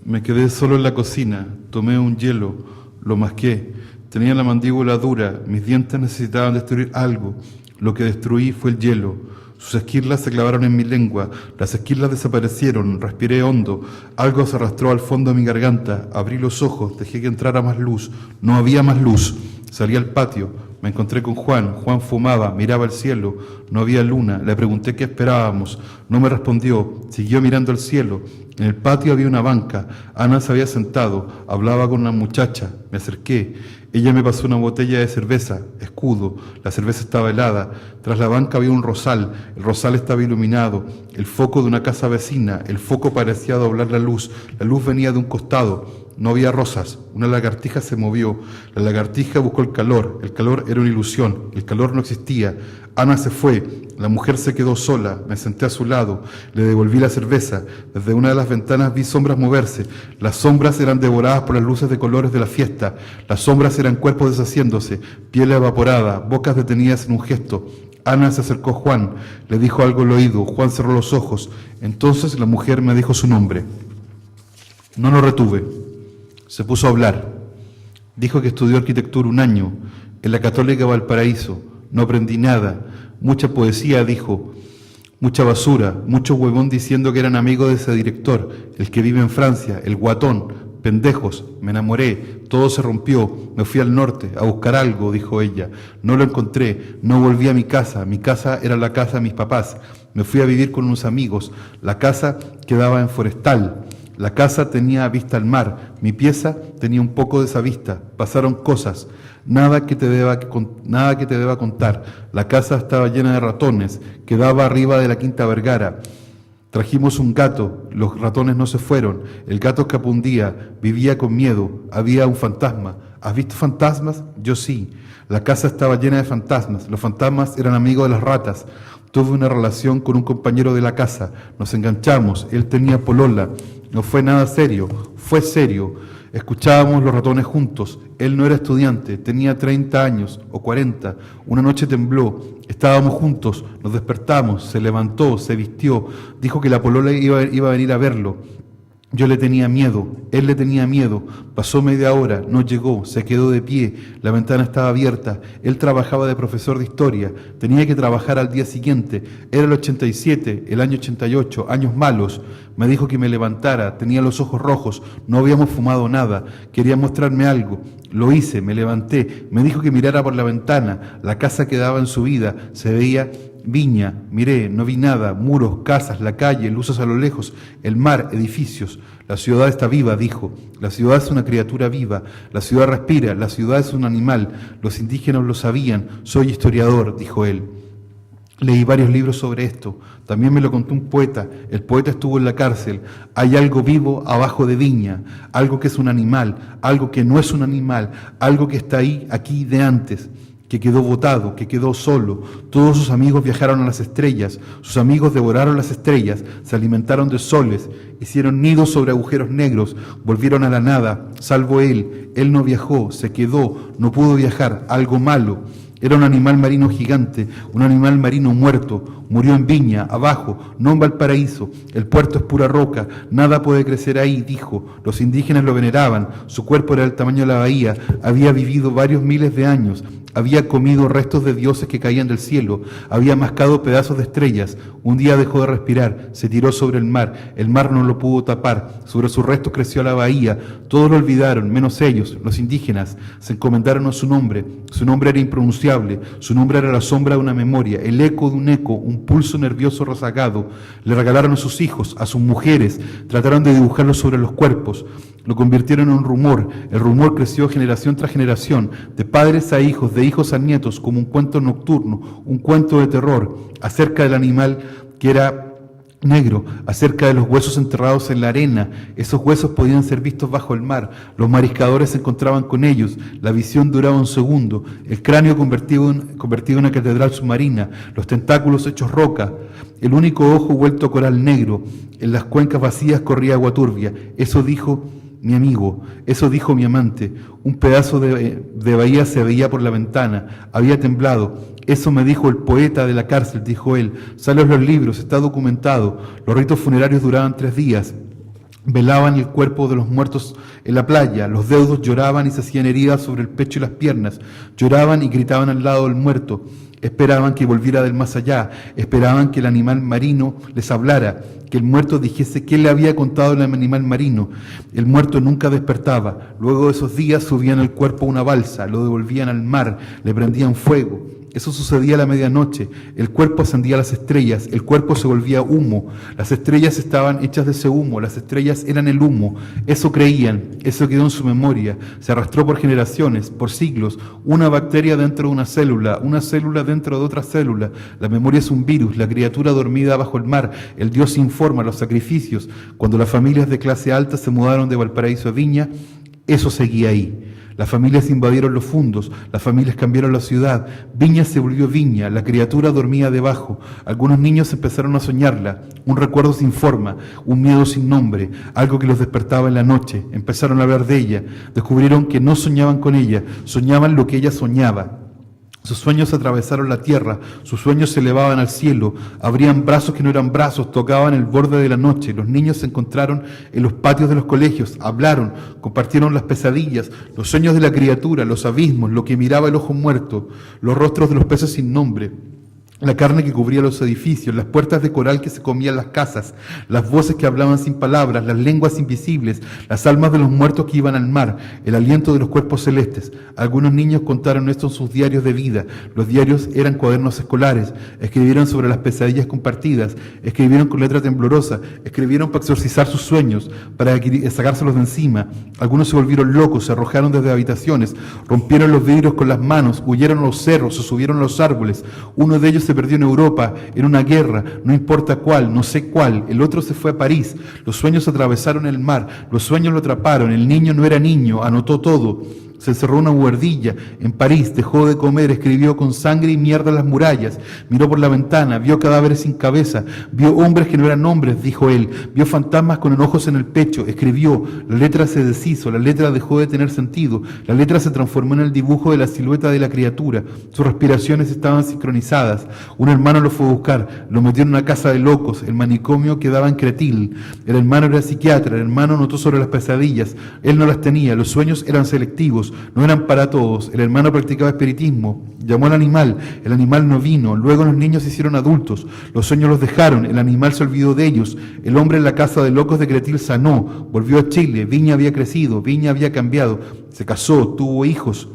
Me quedé solo en la cocina, tomé un hielo, lo masqué, tenía la mandíbula dura, mis dientes necesitaban destruir algo. Lo que destruí fue el hielo. Sus esquirlas se clavaron en mi lengua, las esquirlas desaparecieron, respiré hondo, algo se arrastró al fondo de mi garganta, abrí los ojos, dejé que entrara más luz, no había más luz. Salí al patio, me encontré con Juan. Juan fumaba, miraba al cielo, no había luna. Le pregunté qué esperábamos, no me respondió, siguió mirando al cielo. En el patio había una banca, Ana se había sentado, hablaba con una muchacha. Me acerqué, ella me pasó una botella de cerveza, escudo, la cerveza estaba helada. Tras la banca había un rosal, el rosal estaba iluminado, el foco de una casa vecina, el foco parecía doblar la luz venía de un costado. No había rosas, una lagartija se movió, la lagartija buscó el calor era una ilusión, el calor no existía. Ana se fue, la mujer se quedó sola, me senté a su lado, le devolví la cerveza, desde una de las ventanas vi sombras moverse, las sombras eran devoradas por las luces de colores de la fiesta, las sombras eran cuerpos deshaciéndose, piel evaporada, bocas detenidas en un gesto. Ana se acercó a Juan, le dijo algo al oído, Juan cerró los ojos, entonces la mujer me dijo su nombre. No lo retuve. Se puso a hablar. Dijo que estudió arquitectura 1 año en la Católica Valparaíso. No aprendí nada. Mucha poesía, dijo. Mucha basura. Mucho huevón diciendo que eran amigos de ese director, el que vive en Francia, el guatón. Pendejos. Me enamoré. Todo se rompió. Me fui al norte a buscar algo, dijo ella. No lo encontré. No volví a mi casa. Mi casa era la casa de mis papás. Me fui a vivir con unos amigos. La casa quedaba en Forestal. La casa tenía vista al mar, mi pieza tenía un poco de esa vista, pasaron cosas, nada que te deba contar. La casa estaba llena de ratones, quedaba arriba de la Quinta Vergara. Trajimos un gato, los ratones no se fueron, el gato escapó un día, vivía con miedo, había un fantasma. ¿Has visto fantasmas? Yo sí. La casa estaba llena de fantasmas, los fantasmas eran amigos de las ratas. Tuve una relación con un compañero de la casa, nos enganchamos, él tenía polola. No fue nada serio, fue serio. Escuchábamos los ratones juntos. Él no era estudiante, tenía 30 años o 40. Una noche tembló, estábamos juntos, nos despertamos, se levantó, se vistió, dijo que la polola iba a venir a verlo. Yo le tenía miedo, él le tenía miedo. Pasó media hora, no llegó, se quedó de pie, la ventana estaba abierta. Él trabajaba de profesor de historia, tenía que trabajar al día siguiente. Era el 87, el año 88, años malos. Me dijo que me levantara, tenía los ojos rojos, no habíamos fumado nada, quería mostrarme algo. Lo hice, me levanté, me dijo que mirara por la ventana, la casa quedaba en subida, se veía viña, miré, no vi nada, muros, casas, la calle, luces a lo lejos, el mar, edificios. La ciudad está viva, dijo, la ciudad es una criatura viva, la ciudad respira, la ciudad es un animal, los indígenas lo sabían, soy historiador, dijo él. Leí varios libros sobre esto, también me lo contó un poeta, el poeta estuvo en la cárcel. Hay algo vivo abajo de Viña, algo que es un animal, algo que no es un animal, algo que está ahí, aquí de antes, que quedó botado, que quedó solo. Todos sus amigos viajaron a las estrellas, sus amigos devoraron las estrellas, se alimentaron de soles, hicieron nidos sobre agujeros negros, volvieron a la nada, salvo él no viajó, se quedó, no pudo viajar, algo malo. Era un animal marino gigante, un animal marino muerto, murió en Viña, abajo, no en Valparaíso, el puerto es pura roca, nada puede crecer ahí, dijo, los indígenas lo veneraban, su cuerpo era del tamaño de la bahía, había vivido varios miles de años, había comido restos de dioses que caían del cielo, había mascado pedazos de estrellas, un día dejó de respirar, se tiró sobre el mar no lo pudo tapar, sobre sus restos creció la bahía, todos lo olvidaron, menos ellos, los indígenas, se encomendaron a su nombre era impronunciable, su nombre era la sombra de una memoria, el eco de un eco, un pulso nervioso rezagado, le regalaron a sus hijos, a sus mujeres, trataron de dibujarlo sobre los cuerpos, lo convirtieron en un rumor, el rumor creció generación tras generación, de padres a hijos, de hijos a nietos, como un cuento nocturno, un cuento de terror, acerca del animal que era negro, acerca de los huesos enterrados en la arena. Esos huesos podían ser vistos bajo el mar, los mariscadores se encontraban con ellos, la visión duraba un segundo, el cráneo convertido en una catedral submarina, los tentáculos hechos roca, el único ojo vuelto a coral negro, en las cuencas vacías corría agua turbia. Eso dijo mi amigo, eso dijo mi amante, un pedazo de bahía se veía por la ventana, había temblado, eso me dijo el poeta de la cárcel, dijo él, sale en los libros, está documentado, los ritos funerarios duraban 3 días, velaban el cuerpo de los muertos en la playa, los deudos lloraban y se hacían heridas sobre el pecho y las piernas, lloraban y gritaban al lado del muerto, Esperaban que volviera del más allá, esperaban que el animal marino les hablara, que el muerto dijese qué le había contado el animal marino. El muerto nunca despertaba. Luego de esos días subían el cuerpo a una balsa, lo devolvían al mar, le prendían fuego. Eso sucedía a la medianoche. El cuerpo ascendía a las estrellas, el cuerpo se volvía humo. Las estrellas estaban hechas de ese humo, las estrellas eran el humo. Eso creían, eso quedó en su memoria. Se arrastró por generaciones, por siglos. Una bacteria dentro de una célula dentro de otra célula. La memoria es un virus, la criatura dormida bajo el mar. El Dios informa, los sacrificios. Cuando las familias de clase alta se mudaron de Valparaíso a Viña, eso seguía ahí. Las familias invadieron los fundos, las familias cambiaron la ciudad, Viña se volvió Viña, la criatura dormía debajo, algunos niños empezaron a soñarla, un recuerdo sin forma, un miedo sin nombre, algo que los despertaba en la noche, empezaron a hablar de ella, descubrieron que no soñaban con ella, soñaban lo que ella soñaba. Sus sueños atravesaron la tierra, sus sueños se elevaban al cielo, abrían brazos que no eran brazos, tocaban el borde de la noche. Los niños se encontraron en los patios de los colegios, hablaron, compartieron las pesadillas, los sueños de la criatura, los abismos, lo que miraba el ojo muerto, los rostros de los peces sin nombre, la carne que cubría los edificios, las puertas de coral que se comían las casas, las voces que hablaban sin palabras, las lenguas invisibles, las almas de los muertos que iban al mar, el aliento de los cuerpos celestes. Algunos niños contaron esto en sus diarios de vida. Los diarios eran cuadernos escolares. Escribieron sobre las pesadillas compartidas, escribieron con letra temblorosa, escribieron para exorcizar sus sueños, para sacárselos de encima. Algunos se volvieron locos, se arrojaron desde habitaciones, rompieron los vidrios con las manos, huyeron a los cerros, se subieron a los árboles. Uno de ellos se perdió en Europa, en una guerra, no importa cuál, no sé cuál. El otro se fue a París. Los sueños atravesaron el mar, los sueños lo atraparon. El niño no era niño, anotó todo. Se encerró en una buhardilla en París, dejó de comer, escribió con sangre y mierda en las murallas, miró por la ventana, vio cadáveres sin cabeza, vio hombres que no eran hombres, dijo él, vio fantasmas con enojos en el pecho, escribió, la letra se deshizo, la letra dejó de tener sentido, la letra se transformó en el dibujo de la silueta de la criatura, sus respiraciones estaban sincronizadas, un hermano lo fue a buscar, lo metió en una casa de locos, el manicomio quedaba en Cretil, el hermano era psiquiatra, el hermano notó sobre las pesadillas, él no las tenía, los sueños eran selectivos, no eran para todos. El hermano practicaba espiritismo, llamó al animal, el animal no vino, luego los niños se hicieron adultos, los sueños los dejaron, el animal se olvidó de ellos, el hombre en la casa de locos de Cretil sanó, volvió a Chile, Viña había crecido, Viña había cambiado, se casó, tuvo hijos,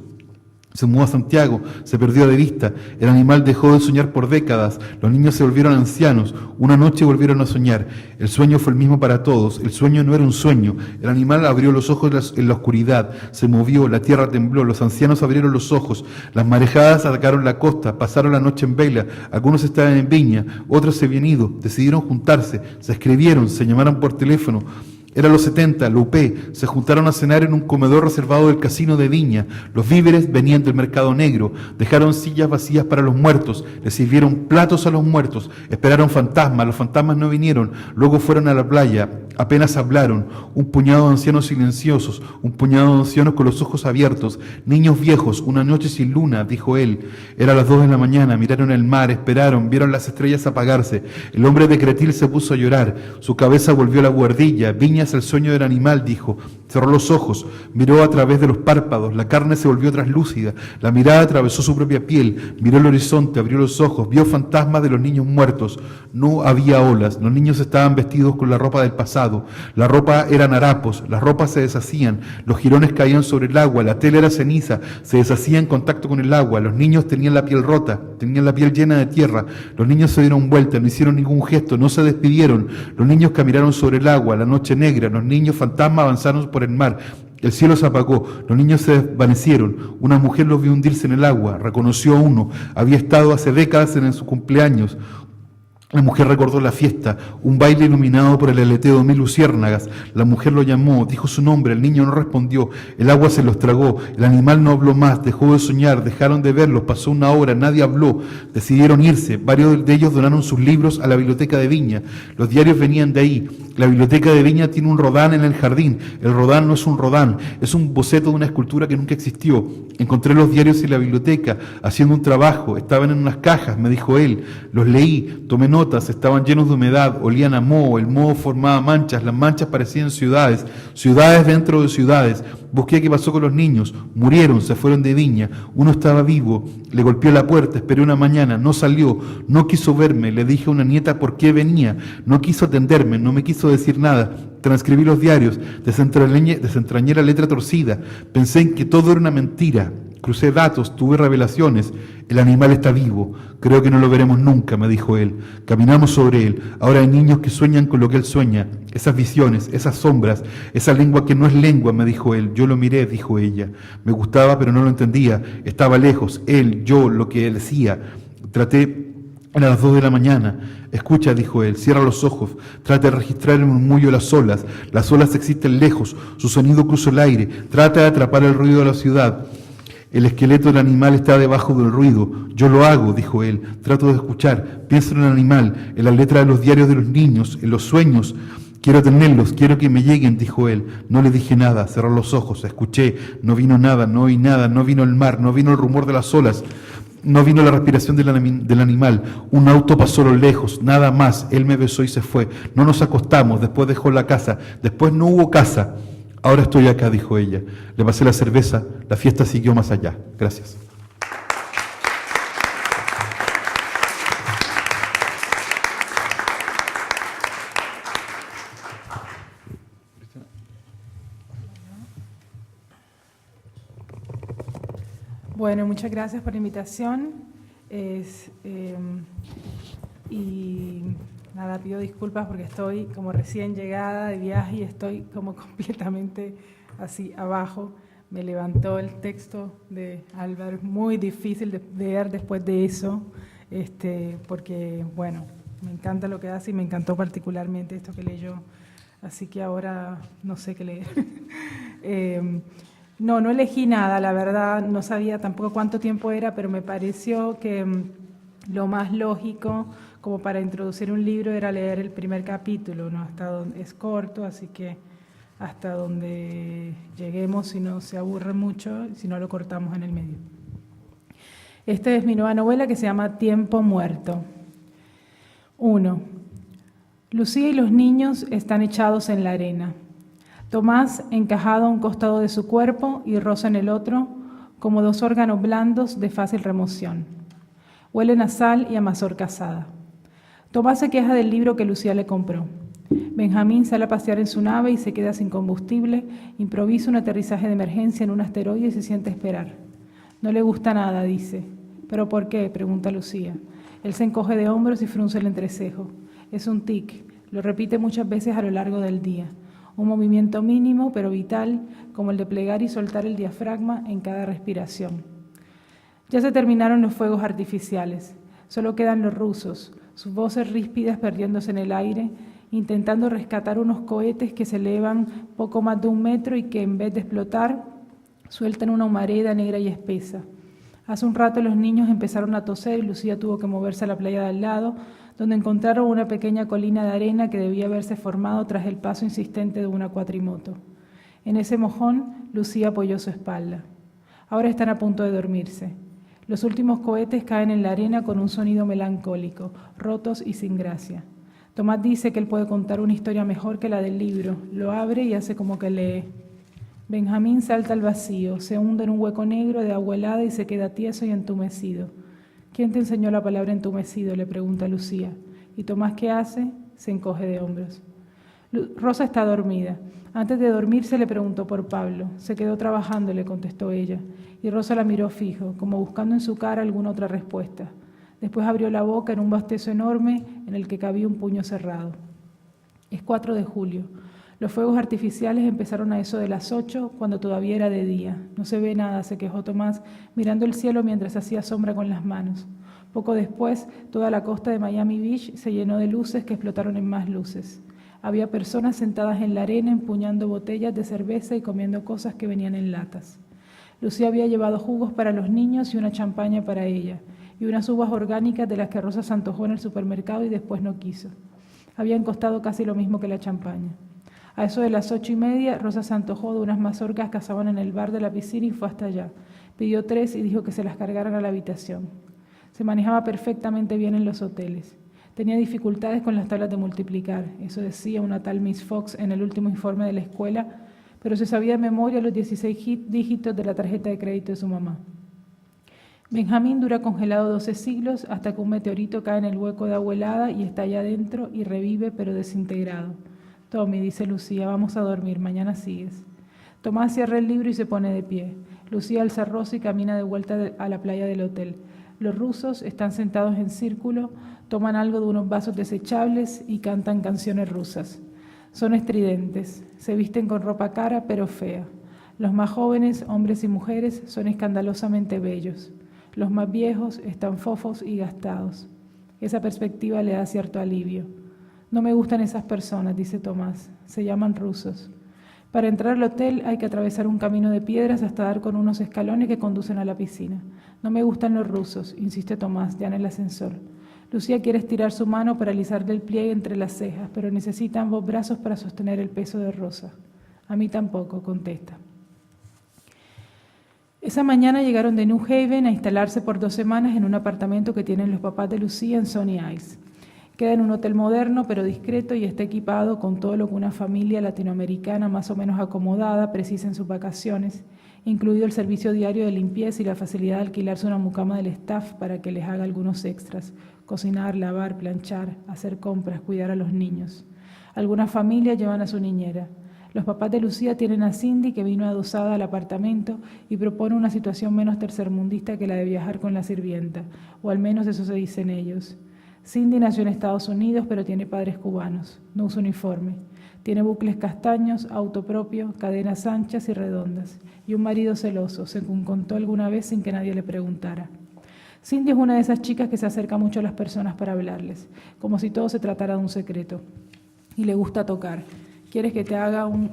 se mudó a Santiago, se perdió de vista, el animal dejó de soñar por décadas, los niños se volvieron ancianos, una noche volvieron a soñar, el sueño fue el mismo para todos, el sueño no era un sueño, el animal abrió los ojos en la oscuridad, se movió, la tierra tembló, los ancianos abrieron los ojos, las marejadas atacaron la costa, pasaron la noche en vela, algunos estaban en Viña, otros se habían ido, decidieron juntarse, se escribieron, se llamaron por teléfono. Era los 70, la UP, se juntaron a cenar en un comedor reservado del casino de Viña. Los víveres venían del mercado negro, dejaron sillas vacías para los muertos, les sirvieron platos a los muertos, esperaron fantasmas, los fantasmas no vinieron, luego fueron a la playa, apenas hablaron, un puñado de ancianos silenciosos, un puñado de ancianos con los ojos abiertos, niños viejos, una noche sin luna, dijo él. Era las 2 de la mañana, miraron el mar, esperaron, vieron las estrellas apagarse. El hombre de Cretil se puso a llorar, su cabeza volvió a la buhardilla, Viña es el sueño del animal, dijo. Cerró los ojos, miró a través de los párpados, la carne se volvió traslúcida, la mirada atravesó su propia piel, miró el horizonte, abrió los ojos, vio fantasmas de los niños muertos. No había olas, los niños estaban vestidos con la ropa del pasado, la ropa eran harapos, las ropas se deshacían, los jirones caían sobre el agua, la tela era ceniza, se deshacía en contacto con el agua, los niños tenían la piel rota, tenían la piel llena de tierra, los niños se dieron vuelta, no hicieron ningún gesto, no se despidieron, los niños caminaron sobre el agua, la noche negra, los niños fantasmas avanzaron por el mar, el cielo se apagó, los niños se desvanecieron, una mujer los vio hundirse en el agua, reconoció a uno, había estado hace décadas en su cumpleaños. La mujer recordó la fiesta, un baile iluminado por el aleteo de 1000 luciérnagas. La mujer lo llamó, dijo su nombre, el niño no respondió, el agua se los tragó, el animal no habló más, dejó de soñar, dejaron de verlos, pasó una hora, nadie habló, decidieron irse, varios de ellos donaron sus libros a la biblioteca de Viña, los diarios venían de ahí, la biblioteca de Viña tiene un Rodán en el jardín, el Rodán no es un Rodán, es un boceto de una escultura que nunca existió. Encontré los diarios en la biblioteca, haciendo un trabajo, estaban en unas cajas, me dijo él, los leí, tomé nota, pelotas estaban llenos de humedad, olían a moho, el moho formaba manchas, las manchas parecían ciudades, ciudades dentro de ciudades. Busqué qué pasó con los niños, murieron, se fueron de Viña, uno estaba vivo, le golpeó la puerta, esperé una mañana, no salió, no quiso verme, le dije a una nieta por qué venía, no quiso atenderme, no me quiso decir nada. Transcribí los diarios, desentrañé la letra torcida, pensé en que todo era una mentira. Crucé datos, tuve revelaciones. El animal está vivo. Creo que no lo veremos nunca, me dijo él. Caminamos sobre él. Ahora hay niños que sueñan con lo que él sueña. Esas visiones, esas sombras, esa lengua que no es lengua, me dijo él. Yo lo miré, dijo ella. Me gustaba, pero no lo entendía. Estaba lejos. Él, yo, lo que él decía. Traté. Eran las 2 de la mañana. Escucha, dijo él, cierra los ojos, trata de registrar el murmullo de las olas. Las olas existen lejos, su sonido cruza el aire. Trata de atrapar el ruido de la ciudad. El esqueleto del animal está debajo del ruido. Yo lo hago, dijo él. Trato de escuchar. Pienso en el animal, en la letra de los diarios de los niños, en los sueños. Quiero tenerlos, quiero que me lleguen, dijo él. No le dije nada, cerró los ojos, escuché. No vino nada, no oí nada, no vino el mar, no vino el rumor de las olas. No vino la respiración del animal. Un auto pasó a lo lejos, nada más. Él me besó y se fue. No nos acostamos, después dejó la casa. Después no hubo casa. Ahora estoy acá, dijo ella. Le pasé la cerveza, la fiesta siguió más allá. Gracias. Bueno, muchas gracias por la invitación. Y nada, pido disculpas porque estoy como recién llegada de viaje y estoy como completamente así abajo. Me levantó el texto de Álvaro, muy difícil de leer después de eso, porque bueno, me encanta lo que hace y me encantó particularmente esto que leyó, así que ahora no sé qué leer. No elegí nada, la verdad, no sabía tampoco cuánto tiempo era, pero me pareció que lo más lógico como para introducir un libro era leer el primer capítulo, ¿no? Hasta donde es corto, así que hasta donde lleguemos, si no se aburre mucho, si no lo cortamos en el medio. Esta es mi nueva novela que se llama Tiempo Muerto. 1. Lucía y los niños están echados en la arena. Tomás encajado a un costado de su cuerpo y Rosa en el otro, como dos órganos blandos de fácil remoción. Huelen a sal y a mazorca asada. Tomás se queja del libro que Lucía le compró. Benjamín sale a pasear en su nave y se queda sin combustible, improvisa un aterrizaje de emergencia en un asteroide y se siente a esperar. No le gusta nada, dice. ¿Pero por qué?, pregunta Lucía. Él se encoge de hombros y frunce el entrecejo. Es un tic, lo repite muchas veces a lo largo del día. Un movimiento mínimo pero vital, como el de plegar y soltar el diafragma en cada respiración. Ya se terminaron los fuegos artificiales, solo quedan los rusos, sus voces ríspidas perdiéndose en el aire, intentando rescatar unos cohetes que se elevan poco más de 1 metro y que en vez de explotar, sueltan una humareda negra y espesa. Hace un rato los niños empezaron a toser y Lucía tuvo que moverse a la playa de al lado, donde encontraron una pequeña colina de arena que debía haberse formado tras el paso insistente de una cuatrimoto. En ese mojón, Lucía apoyó su espalda. Ahora están a punto de dormirse. Los últimos cohetes caen en la arena con un sonido melancólico, rotos y sin gracia. Tomás dice que él puede contar una historia mejor que la del libro. Lo abre y hace como que lee. Benjamín salta al vacío, se hunde en un hueco negro de agua helada y se queda tieso y entumecido. ¿Quién te enseñó la palabra entumecido?, le pregunta Lucía. ¿Y Tomás qué hace? Se encoge de hombros. Rosa está dormida. Antes de dormirse le preguntó por Pablo. Se quedó trabajando, le contestó ella. Y Rosa la miró fijo, como buscando en su cara alguna otra respuesta. Después abrió la boca en un bastezo enorme en el que cabía un puño cerrado. Es 4 de julio. Los fuegos artificiales empezaron a eso de las 8, cuando todavía era de día. No se ve nada, se quejó Tomás, mirando el cielo mientras hacía sombra con las manos. Poco después, toda la costa de Miami Beach se llenó de luces que explotaron en más luces. Había personas sentadas en la arena empuñando botellas de cerveza y comiendo cosas que venían en latas. Lucía había llevado jugos para los niños y una champaña para ella, y unas uvas orgánicas de las que Rosa se antojó en el supermercado y después no quiso. Habían costado casi lo mismo que la champaña. A eso de las 8:30, Rosa se antojó de unas mazorcas que asaban en el bar de la piscina y fue hasta allá. Pidió 3 y dijo que se las cargaran a la habitación. Se manejaba perfectamente bien en los hoteles. Tenía dificultades con las tablas de multiplicar, eso decía una tal Miss Fox en el último informe de la escuela, pero se sabía de memoria los 16 dígitos de la tarjeta de crédito de su mamá. Benjamín dura congelado 12 siglos hasta que un meteorito cae en el hueco de agua helada y está allá adentro y revive pero desintegrado. Tommy, dice Lucía, vamos a dormir, mañana sigues. Tomás cierra el libro y se pone de pie. Lucía alza el rostro y camina de vuelta a la playa del hotel. Los rusos están sentados en círculo, toman algo de unos vasos desechables y cantan canciones rusas. Son estridentes, se visten con ropa cara pero fea. Los más jóvenes, hombres y mujeres, son escandalosamente bellos. Los más viejos están fofos y gastados. Esa perspectiva le da cierto alivio. No me gustan esas personas, dice Tomás. Se llaman rusos. Para entrar al hotel hay que atravesar un camino de piedras hasta dar con unos escalones que conducen a la piscina. No me gustan los rusos, insiste Tomás, ya en el ascensor. Lucía quiere estirar su mano para alisarle el pliegue entre las cejas, pero necesita ambos brazos para sostener el peso de Rosa. A mí tampoco, contesta. Esa mañana llegaron de New Haven a instalarse por 2 semanas en un apartamento que tienen los papás de Lucía en Sony Isles. Queda en un hotel moderno pero discreto y está equipado con todo lo que una familia latinoamericana más o menos acomodada precisa en sus vacaciones, incluido el servicio diario de limpieza y la facilidad de alquilarse una mucama del staff para que les haga algunos extras: cocinar, lavar, planchar, hacer compras, cuidar a los niños. Algunas familias llevan a su niñera. Los papás de Lucía tienen a Cindy, que vino adosada al apartamento y propone una situación menos tercermundista que la de viajar con la sirvienta, o al menos eso se dicen ellos. Cindy nació en Estados Unidos, pero tiene padres cubanos. No usa uniforme. Tiene bucles castaños, auto propio, cadenas anchas y redondas. Y un marido celoso, según contó alguna vez sin que nadie le preguntara. Cindy es una de esas chicas que se acerca mucho a las personas para hablarles, como si todo se tratara de un secreto. Y le gusta tocar. ¿Quieres que te haga un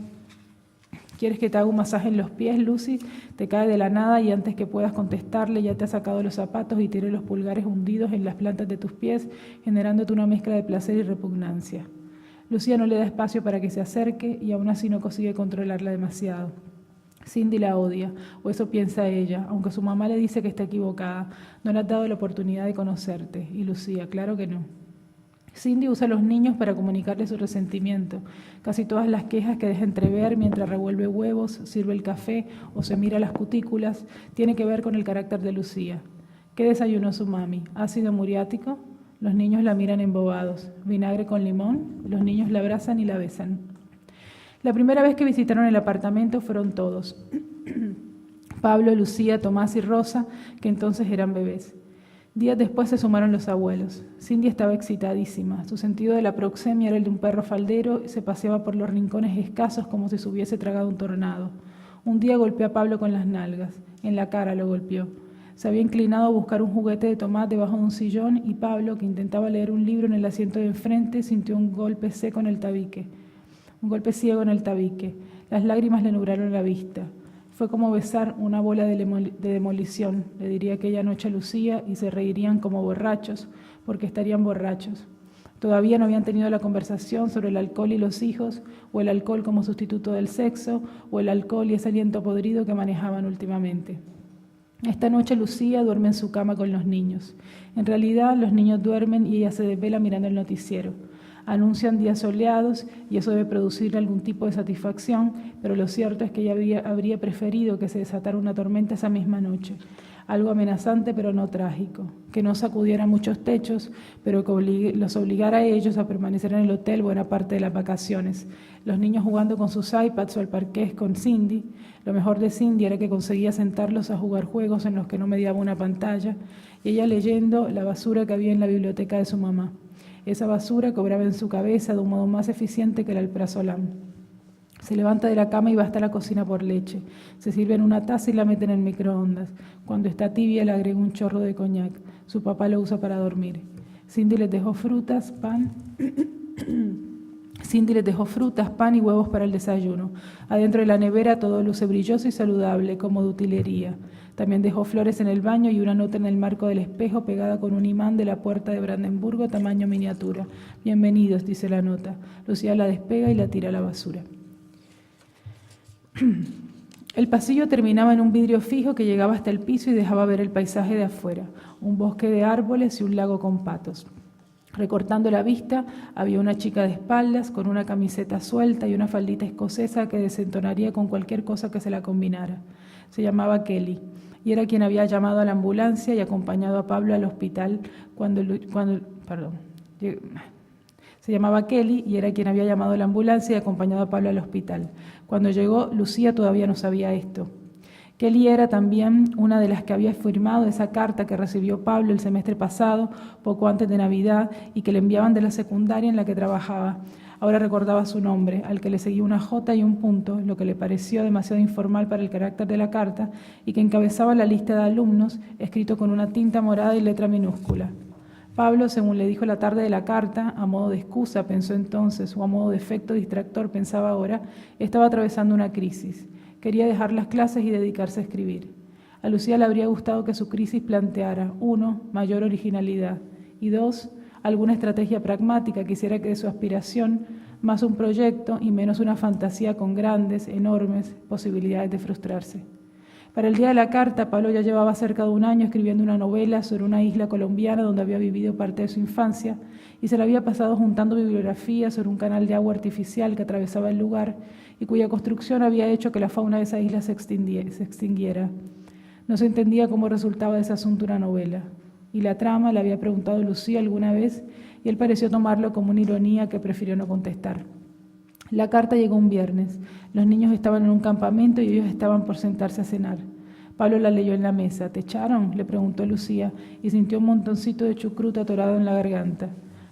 masaje en los pies, Lucy? Te cae de la nada y antes que puedas contestarle ya te ha sacado los zapatos y tiene los pulgares hundidos en las plantas de tus pies, generándote una mezcla de placer y repugnancia. Lucía no le da espacio para que se acerque y aún así no consigue controlarla demasiado. Cindy la odia, o eso piensa ella, aunque su mamá le dice que está equivocada. No le has dado la oportunidad de conocerte. Y Lucía, claro que no. Cindy usa a los niños para comunicarles su resentimiento. Casi todas las quejas que deja entrever mientras revuelve huevos, sirve el café o se mira las cutículas tiene que ver con el carácter de Lucía. ¿Qué desayunó su mami? ¿Ácido muriático? Los niños la miran embobados. ¿Vinagre con limón? Los niños la abrazan y la besan. La primera vez que visitaron el apartamento fueron todos. Pablo, Lucía, Tomás y Rosa, que entonces eran bebés. Días después se sumaron los abuelos. Cindy estaba excitadísima. Su sentido de la proxemia era el de un perro faldero y se paseaba por los rincones escasos como si se hubiese tragado un tornado. Un día golpeó a Pablo con las nalgas. En la cara lo golpeó. Se había inclinado a buscar un juguete de Tomás debajo de un sillón y Pablo, que intentaba leer un libro en el asiento de enfrente, sintió un golpe seco en el tabique. Un golpe ciego en el tabique. Las lágrimas le nublaron la vista. Fue como besar una bola de demolición, le diría aquella noche a Lucía, y se reirían como borrachos, porque estarían borrachos. Todavía no habían tenido la conversación sobre el alcohol y los hijos, o el alcohol como sustituto del sexo, o el alcohol y ese aliento podrido que manejaban últimamente. Esta noche Lucía duerme en su cama con los niños. En realidad los niños duermen y ella se desvela mirando el noticiero. Anuncian días soleados y eso debe producir algún tipo de satisfacción, pero lo cierto es que ella habría preferido que se desatara una tormenta esa misma noche. Algo amenazante pero no trágico, que no sacudiera muchos techos, pero que los obligara a ellos a permanecer en el hotel buena parte de las vacaciones. Los niños jugando con sus iPads o al parqués con Cindy. Lo mejor de Cindy era que conseguía sentarlos a jugar juegos en los que no mediaba una pantalla, y ella leyendo la basura que había en la biblioteca de su mamá. Esa basura cobraba en su cabeza de un modo más eficiente que el alprazolam. Se levanta de la cama y va hasta la cocina por leche. Se sirve en una taza y la mete en el microondas. Cuando está tibia le agrega un chorro de coñac. Su papá lo usa para dormir. Cindy les dejó frutas, pan y huevos para el desayuno. Adentro de la nevera todo luce brilloso y saludable, como de utilería. También dejó flores en el baño y una nota en el marco del espejo pegada con un imán de la puerta de Brandenburgo tamaño miniatura. Bienvenidos, dice la nota. Lucía la despega y la tira a la basura. El pasillo terminaba en un vidrio fijo que llegaba hasta el piso y dejaba ver el paisaje de afuera, un bosque de árboles y un lago con patos. Recortando la vista, había una chica de espaldas, con una camiseta suelta y una faldita escocesa que desentonaría con cualquier cosa que se la combinara. Se llamaba Kelly, y era quien había llamado a la ambulancia y acompañado a Pablo al hospital Se llamaba Kelly y era quien había llamado a la ambulancia y acompañado a Pablo al hospital. Cuando llegó, Lucía todavía no sabía esto. Kelly era también una de las que había firmado esa carta que recibió Pablo el semestre pasado, poco antes de Navidad, y que le enviaban de la secundaria en la que trabajaba. Ahora recordaba su nombre, al que le seguía una J y un punto, lo que le pareció demasiado informal para el carácter de la carta, y que encabezaba la lista de alumnos, escrito con una tinta morada y letra minúscula. Pablo, según le dijo la tarde de la carta, a modo de excusa, pensó entonces, o a modo de efecto distractor, pensaba ahora, estaba atravesando una crisis. Quería dejar las clases y dedicarse a escribir. A Lucía le habría gustado que su crisis planteara, 1, mayor originalidad, y 2, alguna estrategia pragmática que hiciera que de su aspiración, más un proyecto y menos una fantasía con grandes, enormes posibilidades de frustrarse. Para el día de la carta, Pablo ya llevaba cerca de un año escribiendo una novela sobre una isla colombiana donde había vivido parte de su infancia y se la había pasado juntando bibliografía sobre un canal de agua artificial que atravesaba el lugar y cuya construcción había hecho que la fauna de esa isla se extinguiera. No se entendía cómo resultaba de ese asunto una novela. Y la trama le había preguntado a Lucía alguna vez y él pareció tomarlo como una ironía que prefirió no contestar. La carta llegó un viernes. Los niños estaban en un campamento y ellos estaban por sentarse a cenar. Pablo la leyó en la mesa. ¿Te echaron?, le preguntó Lucía, y sintió un montoncito de chucrut atorado en la garganta.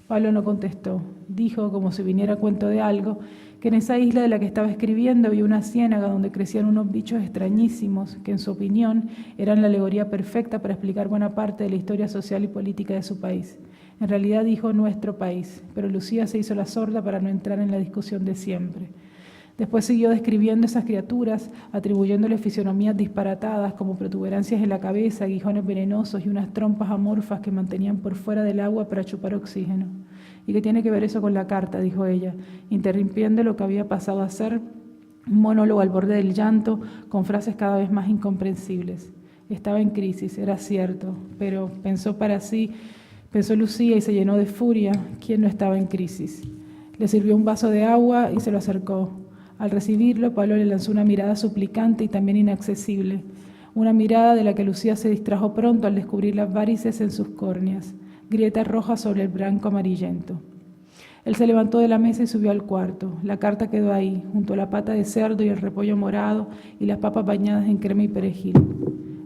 Pablo no contestó. Dijo, como si viniera a cuento de algo, que en esa isla de la que estaba escribiendo había una ciénaga donde crecían unos bichos extrañísimos que, en su opinión, eran la alegoría perfecta para explicar buena parte de la historia social y política de su país. En realidad dijo nuestro país, pero Lucía se hizo la sorda para no entrar en la discusión de siempre. Después siguió describiendo esas criaturas, atribuyéndoles fisonomías disparatadas como protuberancias en la cabeza, aguijones venenosos y unas trompas amorfas que mantenían por fuera del agua para chupar oxígeno. ¿Y qué tiene que ver eso con la carta?, dijo ella, interrumpiendo lo que había pasado a ser un monólogo al borde del llanto, con frases cada vez más incomprensibles. Estaba en crisis, era cierto, pero pensó Lucía y se llenó de furia. ¿Quién no estaba en crisis? Le sirvió un vaso de agua y se lo acercó. Al recibirlo, Pablo le lanzó una mirada suplicante y también inaccesible, una mirada de la que Lucía se distrajo pronto al descubrir las varices en sus córneas, grietas rojas sobre el blanco amarillento. Él se levantó de la mesa y subió al cuarto. La carta quedó ahí, junto a la pata de cerdo y el repollo morado y las papas bañadas en crema y perejil.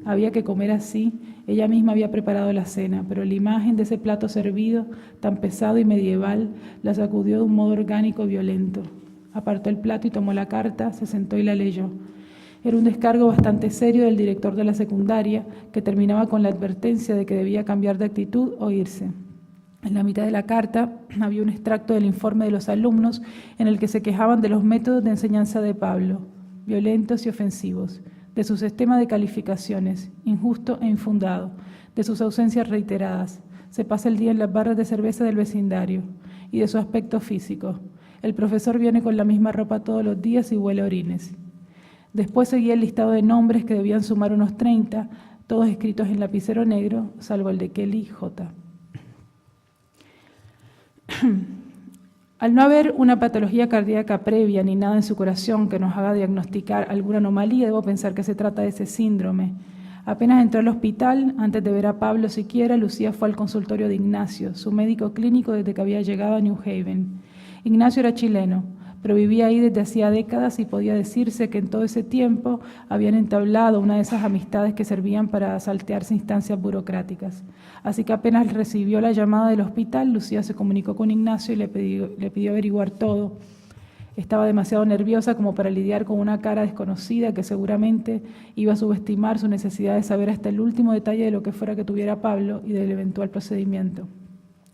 Había que comer así. Ella misma había preparado la cena, pero la imagen de ese plato servido, tan pesado y medieval, la sacudió de un modo orgánico violento. Apartó el plato y tomó la carta, se sentó y la leyó. Era un descargo bastante serio del director de la secundaria, que terminaba con la advertencia de que debía cambiar de actitud o irse. En la mitad de la carta había un extracto del informe de los alumnos en el que se quejaban de los métodos de enseñanza de Pablo, violentos y ofensivos, de su sistema de calificaciones, injusto e infundado, de sus ausencias reiteradas, se pasa el día en las barras de cerveza del vecindario, y de su aspecto físico. El profesor viene con la misma ropa todos los días y huele a orines. Después seguía el listado de nombres que debían sumar unos 30, todos escritos en lapicero negro, salvo el de Kelly J. Al no haber una patología cardíaca previa ni nada en su corazón que nos haga diagnosticar alguna anomalía, debo pensar que se trata de ese síndrome. Apenas entró al hospital, antes de ver a Pablo siquiera, Lucía fue al consultorio de Ignacio, su médico clínico desde que había llegado a New Haven. Ignacio era chileno, pero vivía ahí desde hacía décadas y podía decirse que en todo ese tiempo habían entablado una de esas amistades que servían para saltearse instancias burocráticas. Así que apenas recibió la llamada del hospital, Lucía se comunicó con Ignacio y le pidió averiguar todo. Estaba demasiado nerviosa como para lidiar con una cara desconocida que seguramente iba a subestimar su necesidad de saber hasta el último detalle de lo que fuera que tuviera Pablo y del eventual procedimiento.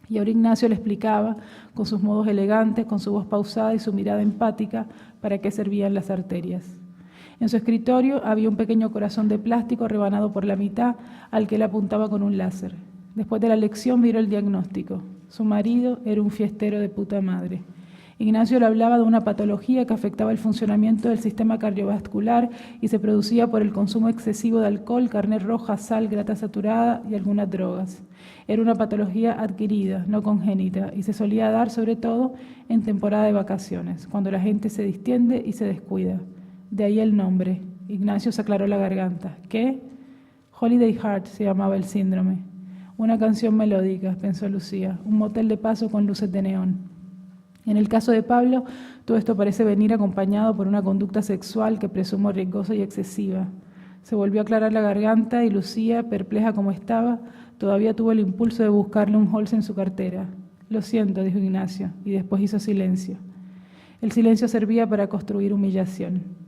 Y ahora Ignacio le explicaba, con sus modos elegantes, con su voz pausada y su mirada empática, para qué servían las arterias. En su escritorio había un pequeño corazón de plástico rebanado por la mitad al que él apuntaba con un láser. Después de la lección miró el diagnóstico. Su marido era un fiestero de puta madre. Ignacio le hablaba de una patología que afectaba el funcionamiento del sistema cardiovascular y se producía por el consumo excesivo de alcohol, carne roja, sal, grasa saturada y algunas drogas. Era una patología adquirida, no congénita, y se solía dar sobre todo en temporada de vacaciones, cuando la gente se distiende y se descuida. De ahí el nombre. Ignacio se aclaró la garganta. ¿Qué? Holiday Heart se llamaba el síndrome. Una canción melódica, pensó Lucía, un motel de paso con luces de neón. En el caso de Pablo, todo esto parece venir acompañado por una conducta sexual que presumo riesgosa y excesiva. Se volvió a aclarar la garganta y Lucía, perpleja como estaba, todavía tuvo el impulso de buscarle un Halls en su cartera. Lo siento, dijo Ignacio, y después hizo silencio. El silencio servía para construir humillación.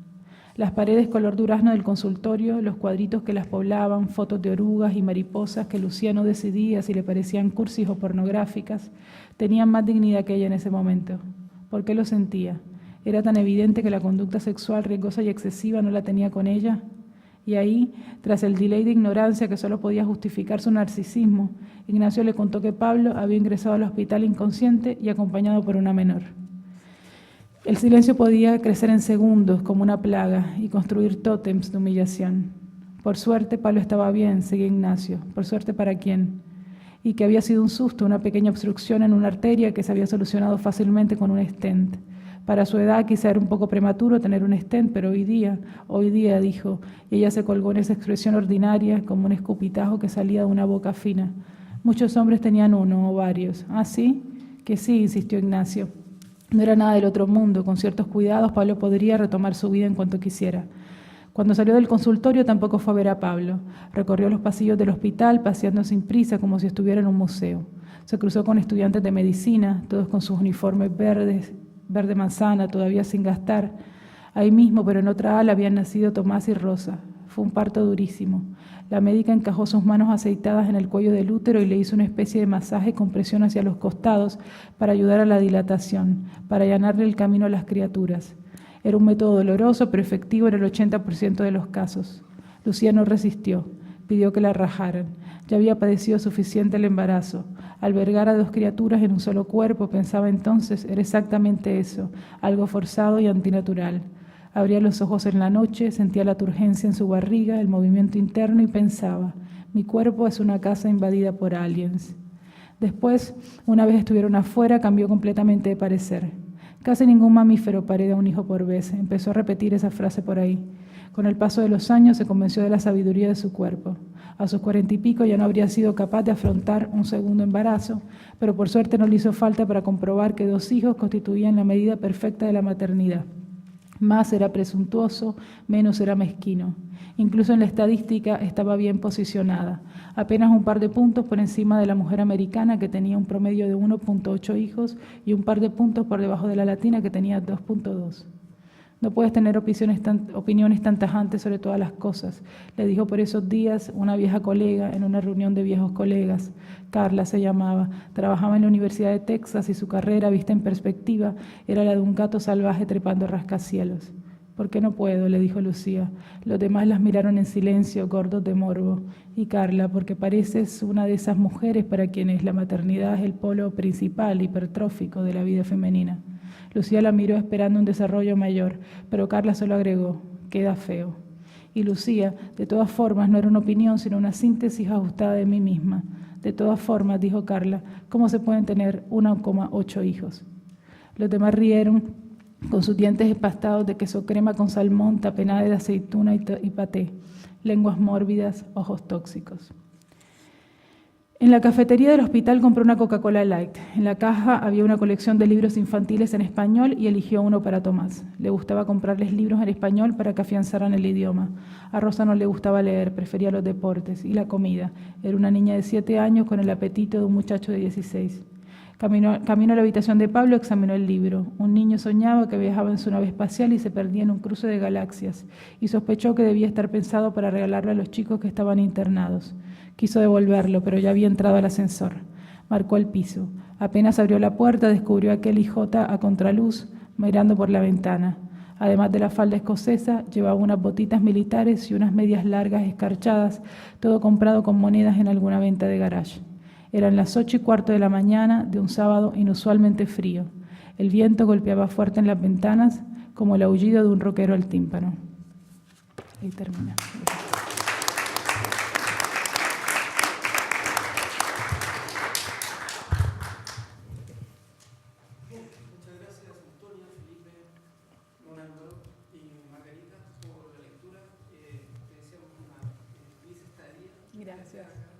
Las paredes color durazno del consultorio, los cuadritos que las poblaban, fotos de orugas y mariposas que Lucía no decidía si le parecían cursis o pornográficas, tenían más dignidad que ella en ese momento. ¿Por qué lo sentía? ¿Era tan evidente que la conducta sexual riesgosa y excesiva no la tenía con ella? Y ahí, tras el delay de ignorancia que solo podía justificar su narcisismo, Ignacio le contó que Pablo había ingresado al hospital inconsciente y acompañado por una menor. El silencio podía crecer en segundos como una plaga y construir tótems de humillación. Por suerte, Pablo estaba bien, seguía Ignacio. ¿Por suerte para quién? Y que había sido un susto, una pequeña obstrucción en una arteria que se había solucionado fácilmente con un stent. Para su edad quizá era un poco prematuro tener un stent, pero hoy día, dijo, y ella se colgó en esa expresión ordinaria como un escupitajo que salía de una boca fina. Muchos hombres tenían uno o varios. ¿Ah, sí? Que sí, insistió Ignacio. No era nada del otro mundo. Con ciertos cuidados, Pablo podría retomar su vida en cuanto quisiera. Cuando salió del consultorio tampoco fue a ver a Pablo. Recorrió los pasillos del hospital, paseando sin prisa como si estuviera en un museo. Se cruzó con estudiantes de medicina, todos con sus uniformes verdes, verde manzana, todavía sin gastar. Ahí mismo, pero en otra ala, habían nacido Tomás y Rosa. Fue un parto durísimo. La médica encajó sus manos aceitadas en el cuello del útero y le hizo una especie de masaje con presión hacia los costados para ayudar a la dilatación, para allanarle el camino a las criaturas. Era un método doloroso, pero efectivo en el 80% de los casos. Lucía no resistió, pidió que la rajaran. Ya había padecido suficiente el embarazo. Albergar a 2 criaturas en un solo cuerpo, pensaba entonces, era exactamente eso, algo forzado y antinatural. Abría los ojos en la noche, sentía la turgencia en su barriga, el movimiento interno y pensaba, mi cuerpo es una casa invadida por aliens. Después, una vez estuvieron afuera, cambió completamente de parecer. Casi ningún mamífero parida un hijo por vez. Empezó a repetir esa frase por ahí. Con el paso de los años se convenció de la sabiduría de su cuerpo. A sus 40 y pico ya no habría sido capaz de afrontar un segundo embarazo, pero por suerte no le hizo falta para comprobar que 2 hijos constituían la medida perfecta de la maternidad. Más era presuntuoso, menos era mezquino. Incluso en la estadística estaba bien posicionada, apenas un par de puntos por encima de la mujer americana que tenía un promedio de 1.8 hijos y un par de puntos por debajo de la latina que tenía 2.2. No puedes tener opiniones tan tajantes sobre todas las cosas, le dijo por esos días una vieja colega en una reunión de viejos colegas. Carla se llamaba, trabajaba en la Universidad de Texas y su carrera, vista en perspectiva, era la de un gato salvaje trepando rascacielos. ¿Por qué no puedo?, le dijo Lucía. Los demás las miraron en silencio, gordos de morbo. Y Carla, porque pareces una de esas mujeres para quienes la maternidad es el polo principal, hipertrófico de la vida femenina. Lucía la miró esperando un desarrollo mayor, pero Carla solo agregó, queda feo. Y Lucía, de todas formas, no era una opinión, sino una síntesis ajustada de mí misma. De todas formas, dijo Carla, ¿cómo se pueden tener 1,8 hijos? Los demás rieron con sus dientes empastados de queso crema con salmón, tapenade de aceituna y paté, lenguas mórbidas, ojos tóxicos. En la cafetería del hospital compró una Coca-Cola Light. En la caja había una colección de libros infantiles en español y eligió uno para Tomás. Le gustaba comprarles libros en español para que afianzaran el idioma. A Rosa no le gustaba leer, prefería los deportes y la comida. Era una niña de 7 años con el apetito de un muchacho de 16. Camino a la habitación de Pablo, examinó el libro. Un niño soñaba que viajaba en su nave espacial y se perdía en un cruce de galaxias, y sospechó que debía estar pensado para regalarlo a los chicos que estaban internados. Quiso devolverlo, pero ya había entrado al ascensor. Marcó el piso. Apenas abrió la puerta, descubrió aquel IJ a contraluz, mirando por la ventana. Además de la falda escocesa, llevaba unas botitas militares y unas medias largas escarchadas, todo comprado con monedas en alguna venta de garage. Eran las 8:15 de la mañana de un sábado inusualmente frío. El viento golpeaba fuerte en las ventanas como el aullido de un roquero al tímpano. Ahí termina. Muchas gracias, Antonia, Felipe, don Álvaro y Margarita por la lectura. Te deseamos una feliz estadía. Gracias.